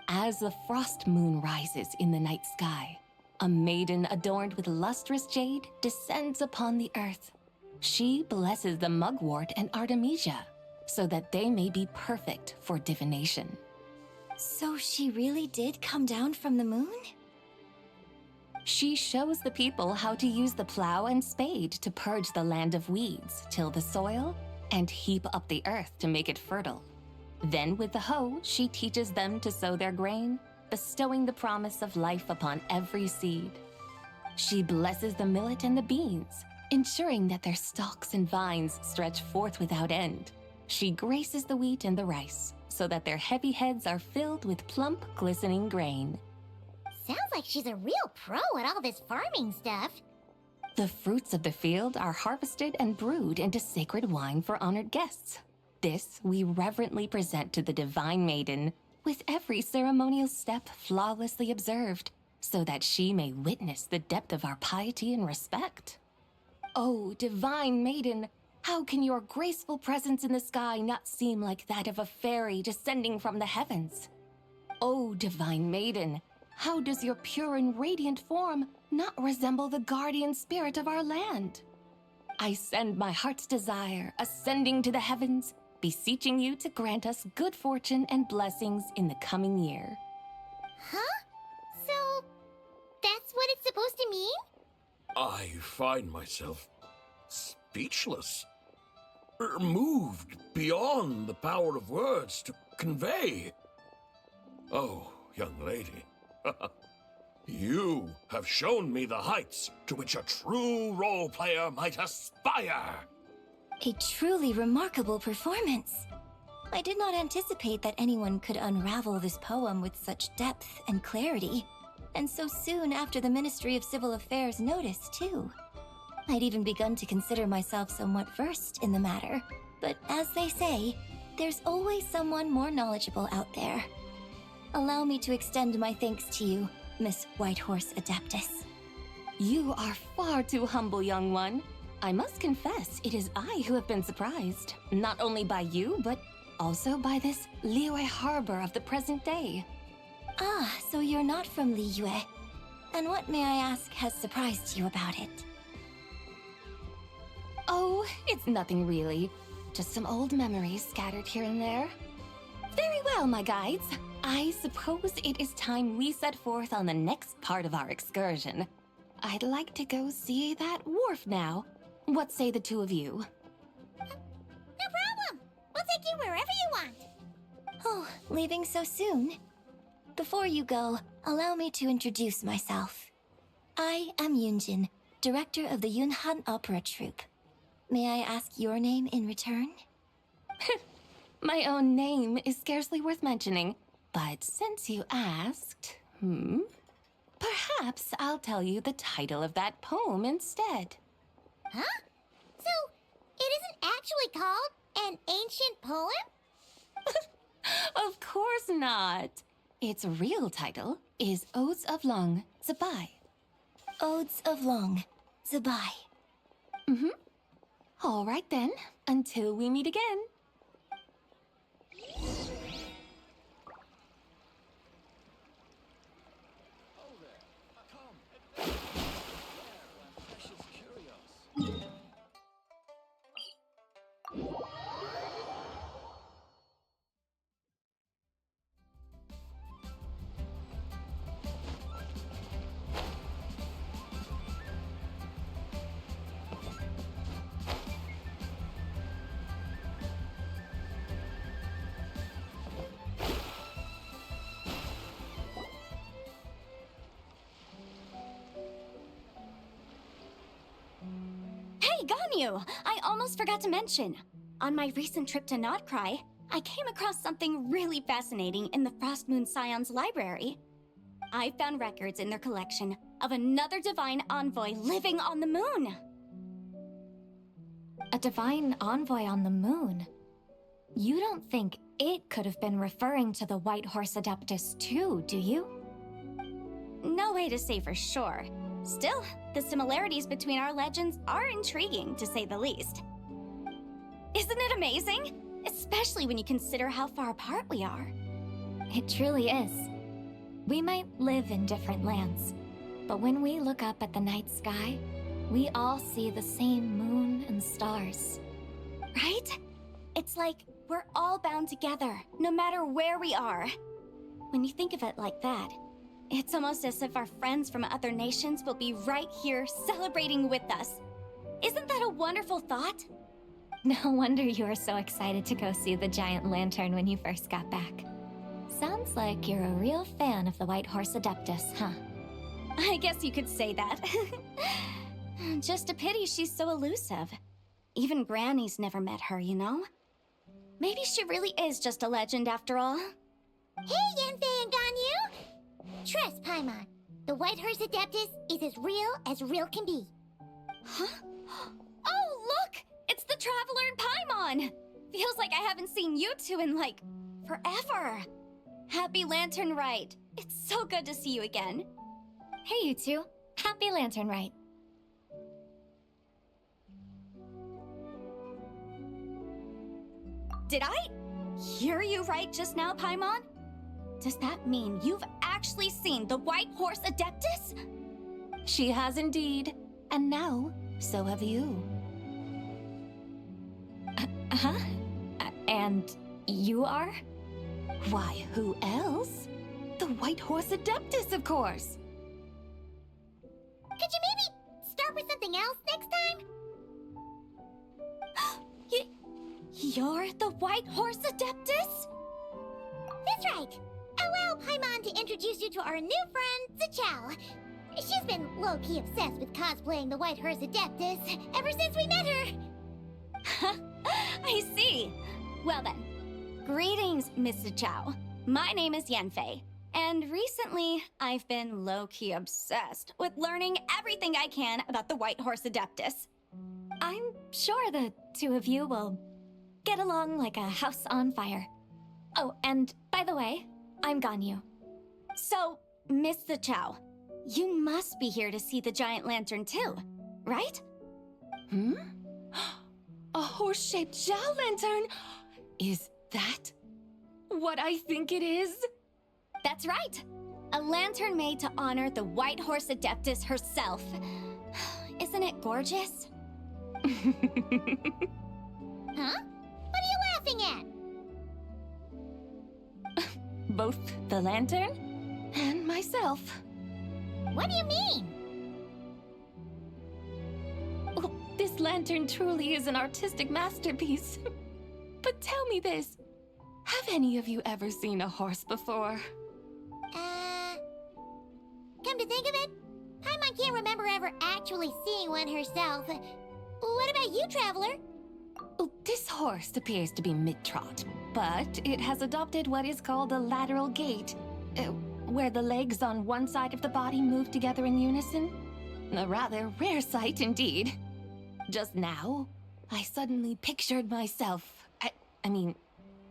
As the frost moon rises in the night sky, a maiden adorned with lustrous jade descends upon the earth. She blesses the mugwort and artemisia, so that they may be perfect for divination. So she really did come down from the moon? She shows the people how to use the plow and spade to purge the land of weeds, till the soil, and heap up the earth to make it fertile. Then with the hoe, she teaches them to sow their grain, bestowing the promise of life upon every seed. She blesses the millet and the beans, ensuring that their stalks and vines stretch forth without end. She graces the wheat and the rice, so that their heavy heads are filled with plump, glistening grain. Sounds like she's a real pro at all this farming stuff. The fruits of the field are harvested and brewed into sacred wine for honored guests. This we reverently present to the divine maiden, with every ceremonial step flawlessly observed, so that she may witness the depth of our piety and respect. Oh, divine maiden, how can your graceful presence in the sky not seem like that of a fairy descending from the heavens? Oh, divine maiden, how does your pure and radiant form not resemble the guardian spirit of our land? I send my heart's desire, ascending to the heavens, beseeching you to grant us good fortune and blessings in the coming year. Huh? So, that's what it's supposed to mean? I find myself speechless. Moved beyond the power of words to convey. Oh, young lady, you have shown me the heights to which a true role player might aspire. A truly remarkable performance. I did not anticipate that anyone could unravel this poem with such depth and clarity, and so soon after the Ministry of Civil Affairs noticed, too. I'd even begun to consider myself somewhat versed in the matter, but as they say, there's always someone more knowledgeable out there. Allow me to extend my thanks to you, Miss Whitehorse Adeptus. You are far too humble, young one. I must confess, it is I who have been surprised, not only by you, but also by this Liyue harbor of the present day. Ah, so you're not from Liyue. And what, may I ask, has surprised you about it? Oh, it's nothing really. Just some old memories scattered here and there. Very well, my guides. I suppose it is time we set forth on the next part of our excursion. I'd like to go see that wharf now. What say the two of you? No problem! We'll take you wherever you want. Oh, leaving so soon? Before you go, allow me to introduce myself. I am Yunjin, director of the Yunhan Opera Troupe. May I ask your name in return? My own name is scarcely worth mentioning, but since you asked, Perhaps I'll tell you the title of that poem instead. Huh? So, it isn't actually called an ancient poem? Of course not. Its real title is Odes of Long Zabai. Odes of Long Zabai. All right then, until we meet again. Hey, Ganyu! I almost forgot to mention. On my recent trip to Notcry, I came across something really fascinating in the Frost Moon Scion's library. I found records in their collection of another divine envoy living on the moon. A divine envoy on the moon? You don't think it could have been referring to the White Horse Adeptus too, do you? No way to say for sure. Still, the similarities between our legends are intriguing, to say the least. Isn't it amazing? Especially when you consider how far apart we are. It truly is. We might live in different lands, but when we look up at the night sky, we all see the same moon and stars. Right? It's like we're all bound together, no matter where we are. When you think of it like that, it's almost as if our friends from other nations will be right here celebrating with us. Isn't that a wonderful thought? No wonder you were so excited to go see the giant lantern when you first got back. Sounds like you're a real fan of the White Horse Adeptus, huh? I guess you could say that. Just a pity she's so elusive. Even Granny's never met her, you know? Maybe she really is just a legend after all. Hey, Yanfei and Ganyu! Trust, Paimon. The White Horse Adeptus is as real can be. Huh? Oh, look! It's the Traveler and Paimon! Feels like I haven't seen you two in, like, forever. Happy Lantern Rite. It's so good to see you again. Hey, you two. Happy Lantern Rite. Did I hear you right just now, Paimon? Does that mean you've actually seen the White Horse Adeptus? She has indeed. And now, so have you. Huh? And you are? Why, who else? The White Horse Adeptus, of course. Could you maybe start with something else next time? You're the White Horse Adeptus? That's right. Allow Paimon to introduce you to our new friend, Zichao. She's been low-key obsessed with cosplaying the White Horse Adeptus ever since we met her. I see. Well then, greetings, Miss Zichao. My name is Yanfei, and recently I've been low-key obsessed with learning everything I can about the White Horse Adeptus. I'm sure the two of you will get along like a house on fire. Oh, and by the way, I'm Ganyu. So, Miss Zichao, you must be here to see the giant lantern too, right? A horse-shaped Zhao lantern? Is that what I think it is? That's right. A lantern made to honor the White Horse Adeptus herself. Isn't it gorgeous? Huh? What are you laughing at? Both the lantern and myself. What do you mean? Oh, this lantern truly is an artistic masterpiece. But tell me this. Have any of you ever seen a horse before? Come to think of it, Paimon can't remember ever actually seeing one herself. What about you, Traveler? Oh, this horse appears to be mid-trot, but it has adopted what is called a lateral gait. where the legs on one side of the body move together in unison. A rather rare sight indeed. Just now, I suddenly pictured myself, I mean,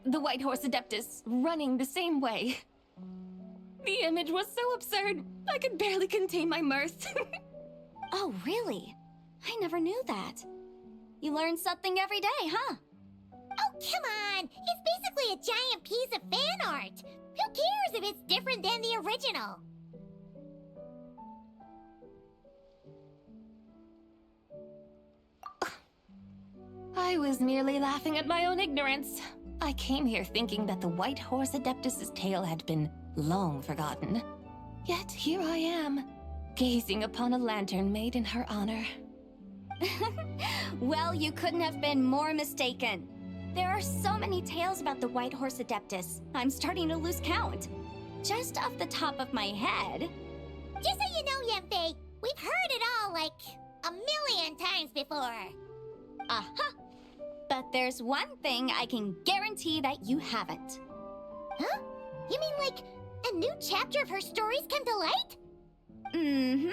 the White Horse Adeptus running the same way. The image was so absurd, I could barely contain my mirth. Oh, really? I never knew that. You learn something every day, huh? Oh, come on! It's basically a giant piece of fan art! Who cares if it's different than the original? I was merely laughing at my own ignorance. I came here thinking that the White Horse Adeptus's tale had been long forgotten. Yet here I am, gazing upon a lantern made in her honor. Well, you couldn't have been more mistaken. There are so many tales about the White Horse Adeptus, I'm starting to lose count. Just off the top of my head... Just so you know, Yanfei, we've heard it all like a million times before. Uh-huh. But there's one thing I can guarantee that you haven't. Huh? You mean like a new chapter of her stories come to light? Mm-hmm.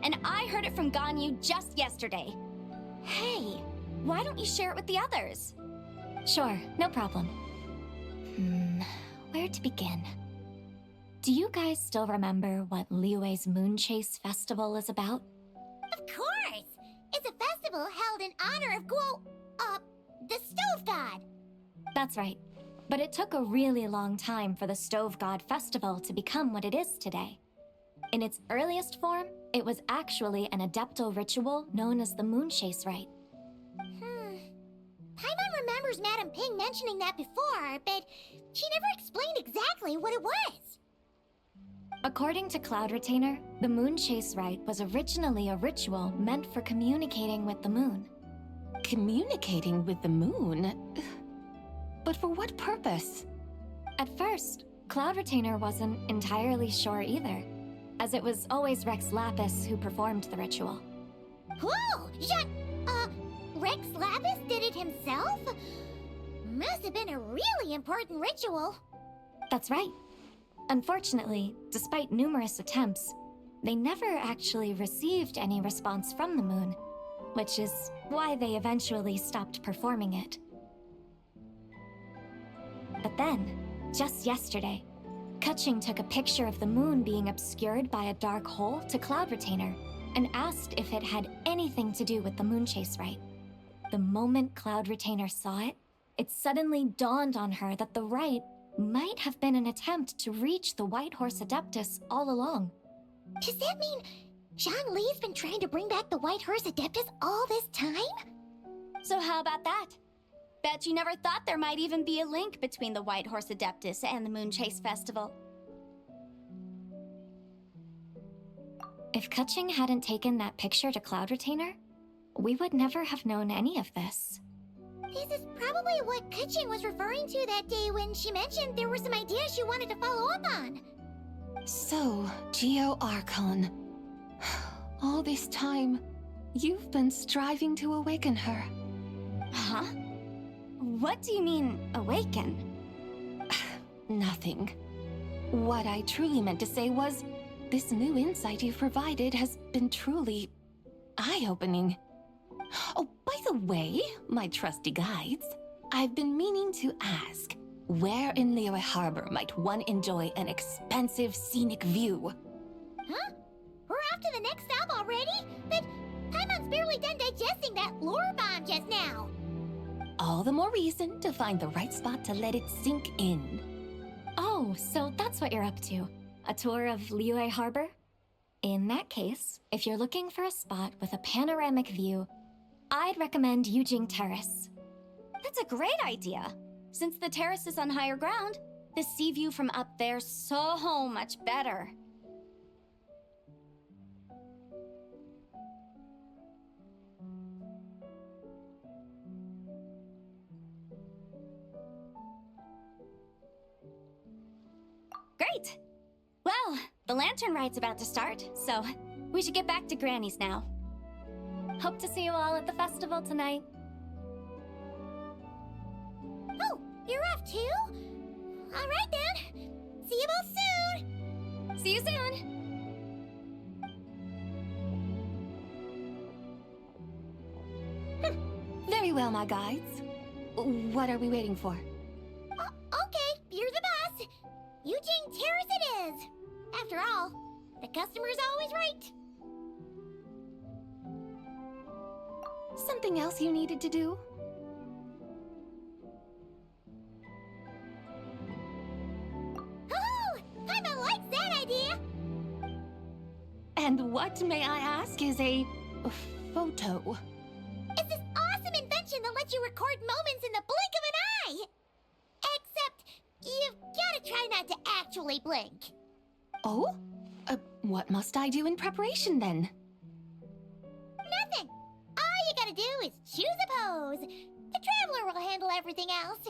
And I heard it from Ganyu just yesterday. Hey, why don't you share it with the others? Sure, no problem. Where to begin? Do you guys still remember what Liyue's Moon Chase Festival is about? Of course! It's a festival held in honor of the Stove God. That's right. But it took a really long time for the Stove God Festival to become what it is today. In its earliest form, it was actually an adeptal ritual known as the Moon Chase Rite. Paimon remembers Madame Ping mentioning that before, but she never explained exactly what it was. According to Cloud Retainer, the Moon Chase Rite was originally a ritual meant for communicating with the moon. Communicating with the moon? But for what purpose? At first, Cloud Retainer wasn't entirely sure either, as it was always Rex Lapis who performed the ritual. Whoa! Rex Lapis did it himself? Must have been a really important ritual. That's right. Unfortunately, despite numerous attempts, they never actually received any response from the moon, which is why they eventually stopped performing it. But then, just yesterday, Kutching took a picture of the moon being obscured by a dark hole to Cloud Retainer and asked if it had anything to do with the Moon Chase Rite. The moment Cloud Retainer saw it, it suddenly dawned on her that the rite might have been an attempt to reach the White Horse Adeptus all along. Does that mean Zhang Li's been trying to bring back the White Horse Adeptus all this time? So how about that? Bet you never thought there might even be a link between the White Horse Adeptus and the Moon Chase Festival. If Kutching hadn't taken that picture to Cloud Retainer, we would never have known any of this. This is probably what Kutching was referring to that day when she mentioned there were some ideas she wanted to follow up on. So, Geo Archon. All this time, you've been striving to awaken her. Huh? What do you mean, awaken? Nothing. What I truly meant to say was, this new insight you've provided has been truly eye-opening. Oh, by the way, my trusty guides, I've been meaning to ask, where in Liyue Harbor might one enjoy an expansive scenic view? Huh? We're off to the next stop already? But Paimon's barely done digesting that lore bomb just now. All the more reason to find the right spot to let it sink in. Oh, so that's what you're up to. A tour of Liyue Harbor? In that case, if you're looking for a spot with a panoramic view, I'd recommend Yujing Terrace. That's a great idea. Since the terrace is on higher ground, the sea view from up there's so much better. Great! Well, the lantern ride's about to start, so we should get back to Granny's now. Hope to see you all at the festival tonight. Oh, you're off too? All right then. See you both soon. See you soon! Very well, my guides. What are we waiting for? Okay, you're the boss. Eugene Terrace it is. After all, the customer's always right. Something else you needed to do? Oh, Paimon likes that idea. And what, may I ask, is a photo? It's this awesome invention that lets you record moments in the blink of an eye. Except, you've gotta try not to actually blink. Oh? What must I do in preparation then? Nothing. All you gotta do is choose a pose. The Traveler will handle everything else.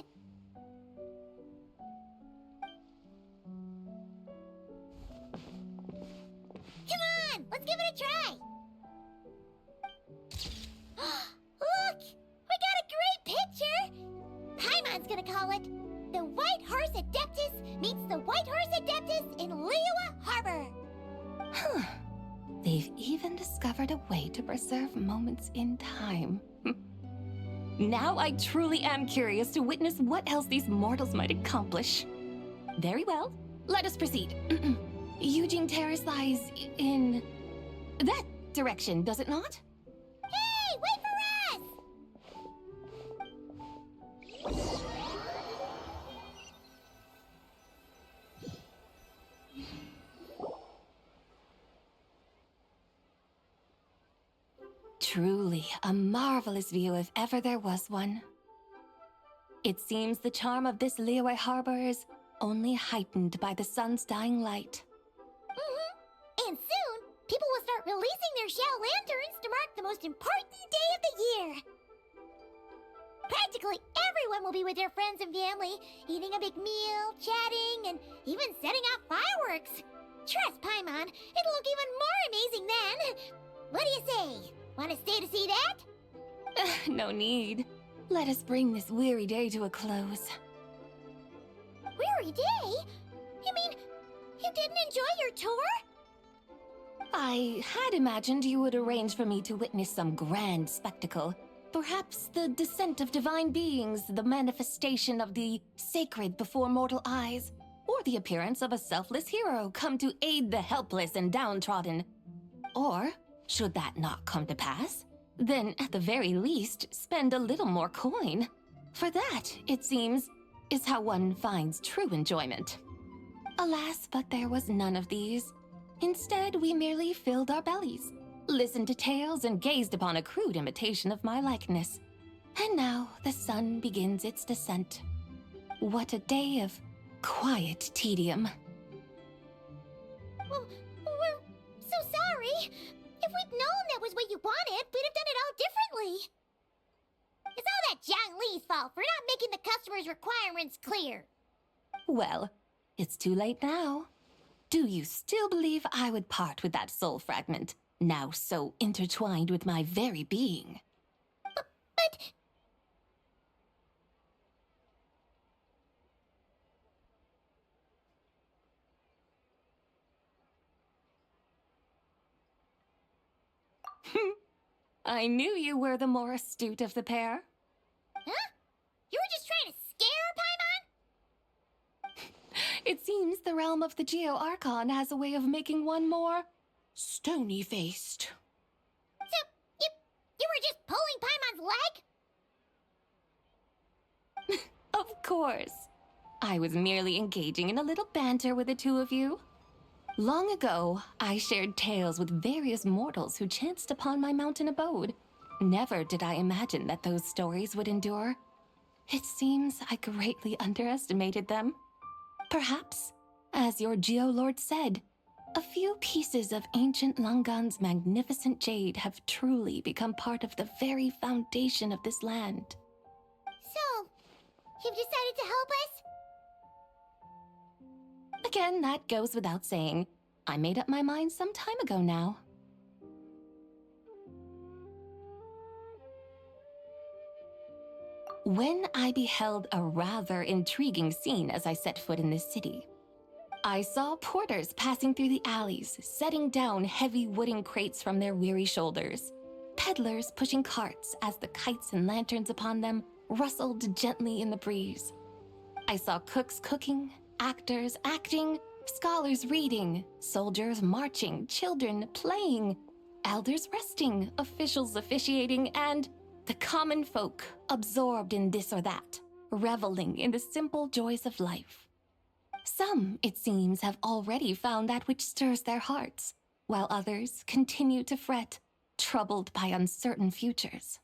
Come on, let's give it a try. Look, we got a great picture. Paimon's gonna call it The White Horse Adeptus Meets the White Horse Adeptus in Liyue Harbor. Huh. They've even discovered a way to preserve moments in time. Now I truly am curious to witness what else these mortals might accomplish. Very well, let us proceed. Eugene Terrace lies in that direction, does it not? Hey, wait for us! Truly a marvelous view if ever there was one. It seems the charm of this Liyue Harbor is only heightened by the sun's dying light. And soon, people will start releasing their Xiao lanterns to mark the most important day of the year. Practically everyone will be with their friends and family, eating a big meal, chatting, and even setting off fireworks. Trust Paimon, it'll look even more amazing then. What do you say? Want to stay to see that? No need. Let us bring this weary day to a close. Weary day? You mean you didn't enjoy your tour? I had imagined you would arrange for me to witness some grand spectacle. Perhaps the descent of divine beings, the manifestation of the sacred before mortal eyes, or the appearance of a selfless hero come to aid the helpless and downtrodden. Or, should that not come to pass, then at the very least spend a little more coin. For that, it seems, is how one finds true enjoyment. Alas, but there was none of these. Instead, we merely filled our bellies, listened to tales, and gazed upon a crude imitation of my likeness. And now the sun begins its descent. What a day of quiet tedium. Well, we're so sorry. If we'd known that was what you wanted, we'd have done it all differently. It's all that Jiang Li's fault for not making the customer's requirements clear. Well, it's too late now. Do you still believe I would part with that soul fragment, now so intertwined with my very being? But... I knew you were the more astute of the pair. Huh? You were just trying to scare Paimon? It seems the realm of the Geo-Archon has a way of making one more stony-faced. So, you were just pulling Paimon's leg? Of course. I was merely engaging in a little banter with the two of you. Long ago, I shared tales with various mortals who chanced upon my mountain abode. Never did I imagine that those stories would endure. It seems I greatly underestimated them. Perhaps, as your Geolord said, a few pieces of ancient Langan's magnificent jade have truly become part of the very foundation of this land. So, you've decided to help us? Again, that goes without saying. I made up my mind some time ago now. When I beheld a rather intriguing scene as I set foot in this city, I saw porters passing through the alleys, setting down heavy wooden crates from their weary shoulders. Peddlers pushing carts as the kites and lanterns upon them rustled gently in the breeze. I saw cooks cooking, actors acting, scholars reading, soldiers marching, children playing, elders resting, officials officiating, and the common folk absorbed in this or that, reveling in the simple joys of life. Some, it seems, have already found that which stirs their hearts, while others continue to fret, troubled by uncertain futures.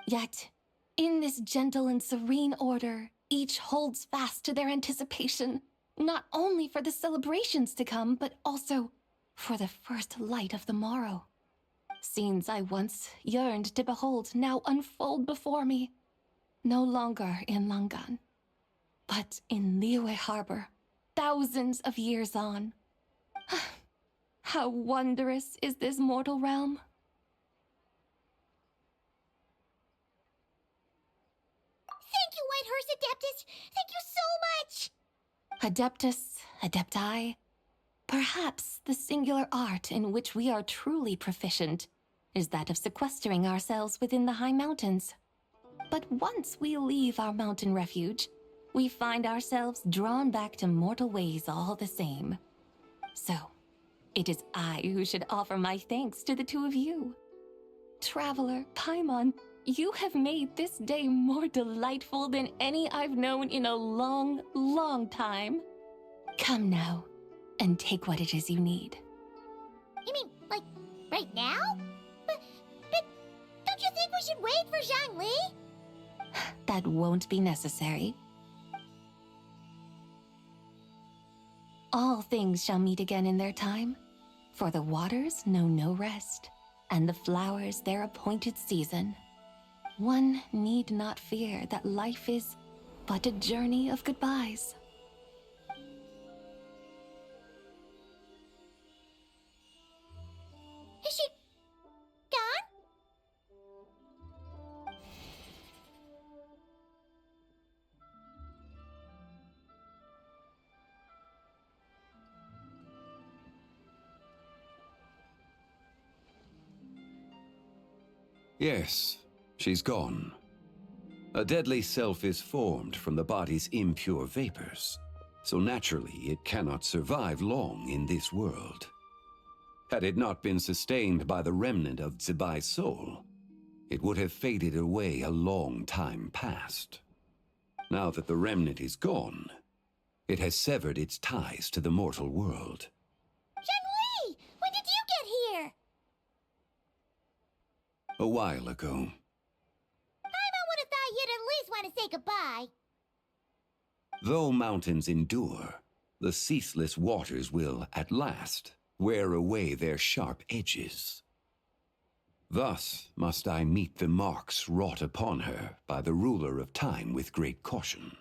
Yet, in this gentle and serene order, each holds fast to their anticipation, not only for the celebrations to come, but also for the first light of the morrow. Scenes I once yearned to behold now unfold before me, no longer in Langan, but in Liyue Harbor, thousands of years on. How wondrous is this mortal realm! Thank you, Whitehurst Adeptus! Thank you so much! Adeptus, Adepti, perhaps the singular art in which we are truly proficient is that of sequestering ourselves within the high mountains. But once we leave our mountain refuge, we find ourselves drawn back to mortal ways all the same. So, it is I who should offer my thanks to the two of you. Traveler, Paimon, you have made this day more delightful than any I've known in a long, long time. Come now, and take what it is you need. You mean, like, right now? But don't you think we should wait for Zhangli? That won't be necessary. All things shall meet again in their time, for the waters know no rest, and the flowers their appointed season. One need not fear that life is but a journey of goodbyes. Is she gone? Yes, she's gone. A deadly self is formed from the body's impure vapors, so naturally it cannot survive long in this world. Had it not been sustained by the remnant of Zibai's soul, it would have faded away a long time past. Now that the remnant is gone, it has severed its ties to the mortal world. Zhangli! When did you get here? A while ago. Paimon would have thought you'd at least want to say goodbye. Though mountains endure, the ceaseless waters will, at last, wear away their sharp edges. Thus must I meet the marks wrought upon her by the ruler of time with great caution.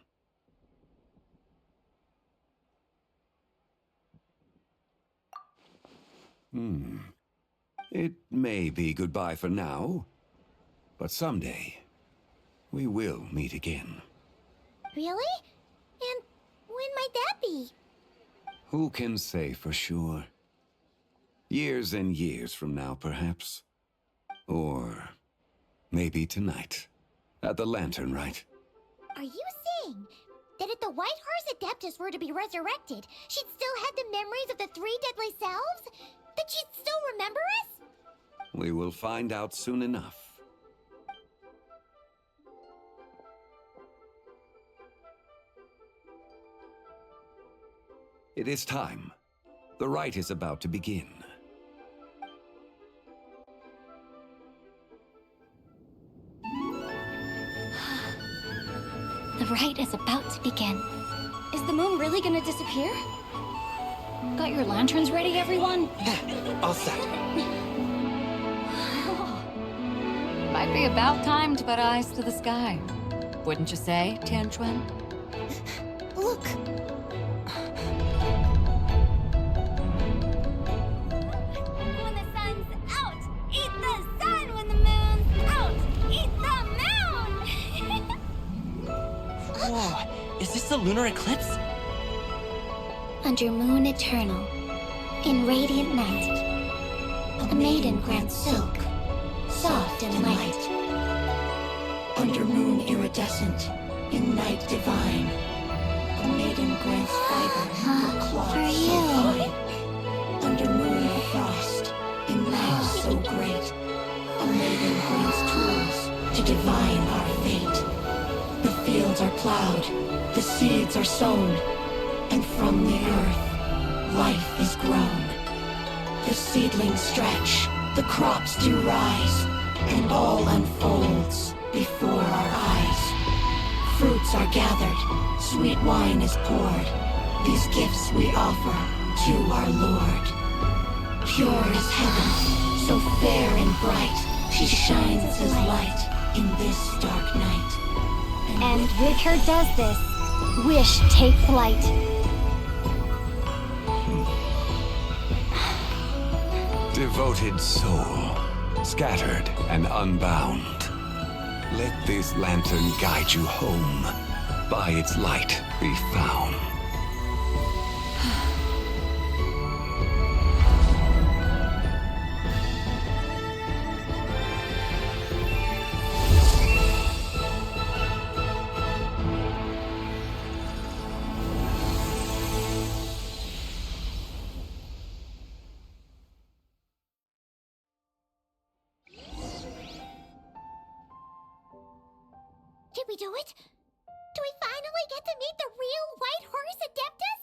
It may be goodbye for now, but someday we will meet again. Really? And when might that be? Who can say for sure? Years and years from now, perhaps. Or maybe tonight, at the lanternlit. Are you saying that if the Whitehurst Adeptus were to be resurrected, she'd still have the memories of the three deadly selves? That she'd still remember us? We will find out soon enough. It is time. The rite is about to begin. The rite is about to begin. Is the moon really gonna disappear? Got your lanterns ready, everyone? All set. Might be about time to put eyes to the sky. Wouldn't you say, Tianchuan? Look! When the sun's out, eat the sun. When the moon's out, eat the moon. Whoa, is this the lunar eclipse? under moon eternal, in radiant night, a maiden grants silk, soft and light. Under moon iridescent, in night divine, a maiden grants fiber, a cloth For so you. fine. Under moon of frost, in night so great, a maiden grants tools to divine our fate. The fields are plowed, the seeds are sown, and from the earth, life is grown. The seedlings stretch, the crops do rise, and all unfolds before our eyes. Fruits are gathered, sweet wine is poured. These gifts we offer to our Lord. Pure as heaven, so fair and bright, she shines as light in this dark night. And with her does this, wish take flight. Devoted soul, scattered and unbound, let this lantern guide you home, by its light be found. Did we do it? Do we finally get to meet the real White Horse Adeptus?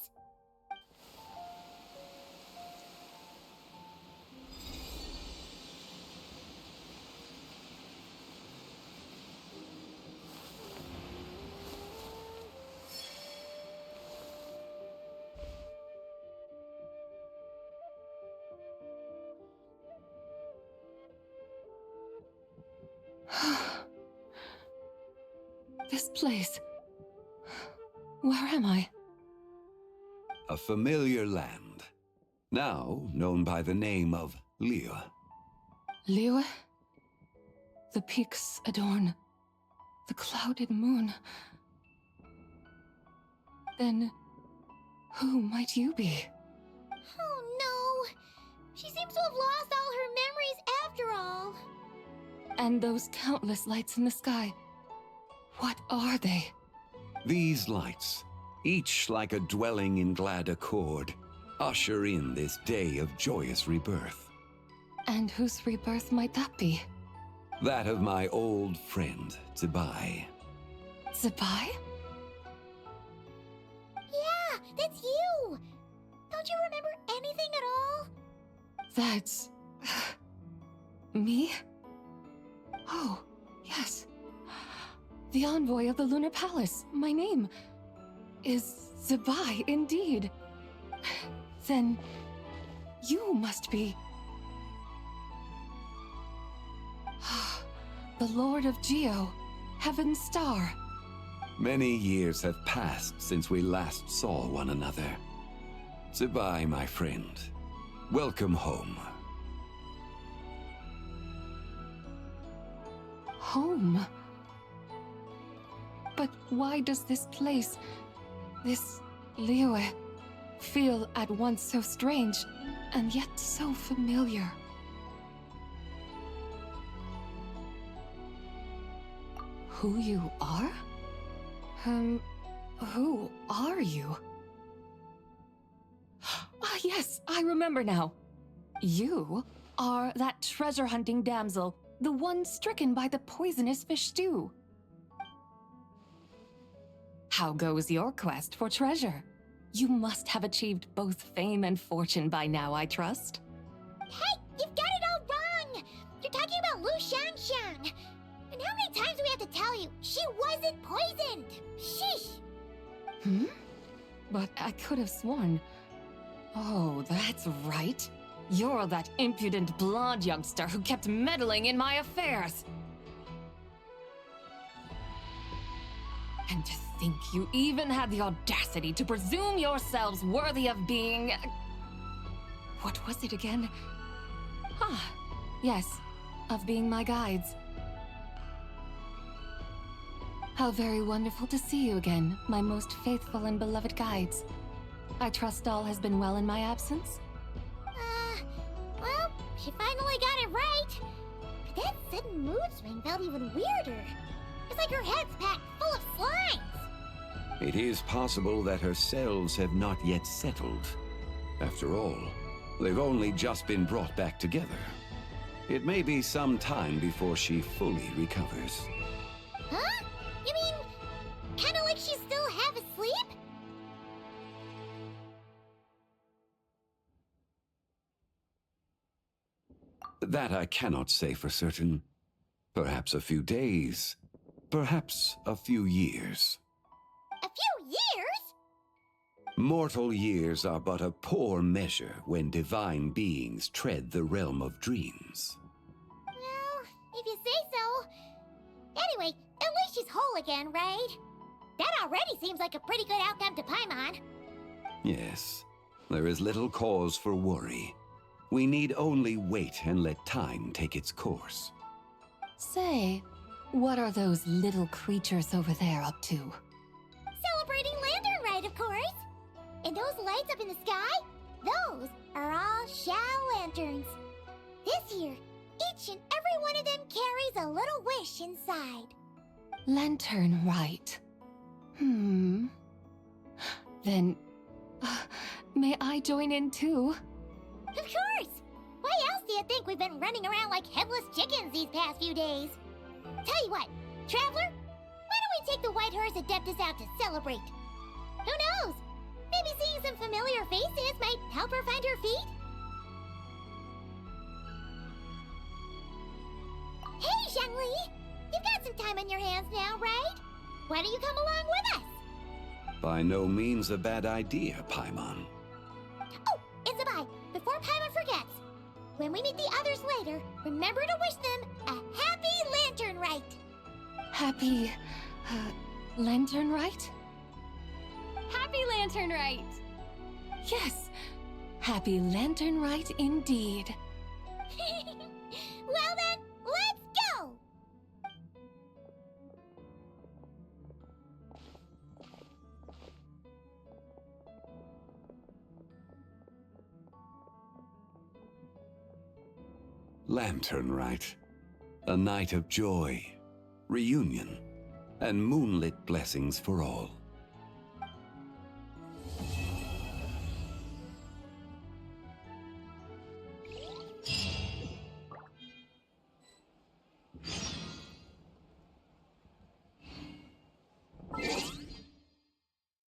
This place. Where am I? A familiar land, now known by the name of Liyue. Liyue? The peaks adorn the clouded moon. Then, who might you be? Oh no! She seems to have lost all her memories after all. And those countless lights in the sky. What are they? These lights, each like a dwelling in glad accord, usher in this day of joyous rebirth. And whose rebirth might that be? That of my old friend, Zibai. Zibai? Yeah, that's you! Don't you remember anything at all? That's... me? Oh, yes. The envoy of the Lunar Palace. My name is Zibai, indeed. Then you must be... the Lord of Geo, Heaven's Star. Many years have passed since we last saw one another. Zibai, my friend. Welcome home. Home? But why does this place, this Liyue, feel at once so strange and yet so familiar? Who you are? Who are you? Ah, yes, I remember now. You are that treasure-hunting damsel, the one stricken by the poisonous fish stew. How goes your quest for treasure? You must have achieved both fame and fortune by now, I trust. Hey, you've got it all wrong! You're talking about Lu Xiangxiang. And how many times do we have to tell you? She wasn't poisoned! Sheesh! But I could have sworn... Oh, that's right. You're that impudent blonde youngster who kept meddling in my affairs. And to think you even had the audacity to presume yourselves worthy of being... What was it again? Ah, yes, of being my guides. How very wonderful to see you again, my most faithful and beloved guides. I trust all has been well in my absence? Well, she finally got it right. But that sudden mood swing felt even weirder. It's like her head's packed full of slimes. It is possible that her cells have not yet settled. After all, they've only just been brought back together. It may be some time before she fully recovers. Huh? You mean, kinda like she's still half asleep? That I cannot say for certain. Perhaps a few days, perhaps a few years. A few years? Mortal years are but a poor measure when divine beings tread the realm of dreams. Well, if you say so. Anyway, at least she's whole again, right? That already seems like a pretty good outcome to Paimon. Yes, there is little cause for worry. We need only wait and let time take its course. Say, what are those little creatures over there up to? Celebrating Lantern Rite, of course. And those lights up in the sky? Those are all Shao lanterns. This year, each and every one of them carries a little wish inside. Lantern Rite. Then, may I join in too? Of course! Why else do you think we've been running around like headless chickens these past few days? Tell you what, Traveler, why don't we take the White Horse Adeptus out to celebrate? Who knows? Maybe seeing some familiar faces might help her find her feet? Hey, Xiangli! You've got some time on your hands now, right? Why don't you come along with us? By no means a bad idea, Paimon. Oh, Isabai, before Paimon forgets, when we meet the others later, remember to wish them a happy Lantern Rite. Happy, Lantern Rite? Happy Lantern Rite! Yes, Happy Lantern Rite indeed. Well then, let's go! Lantern Rite. A night of joy, reunion, and moonlit blessings for all.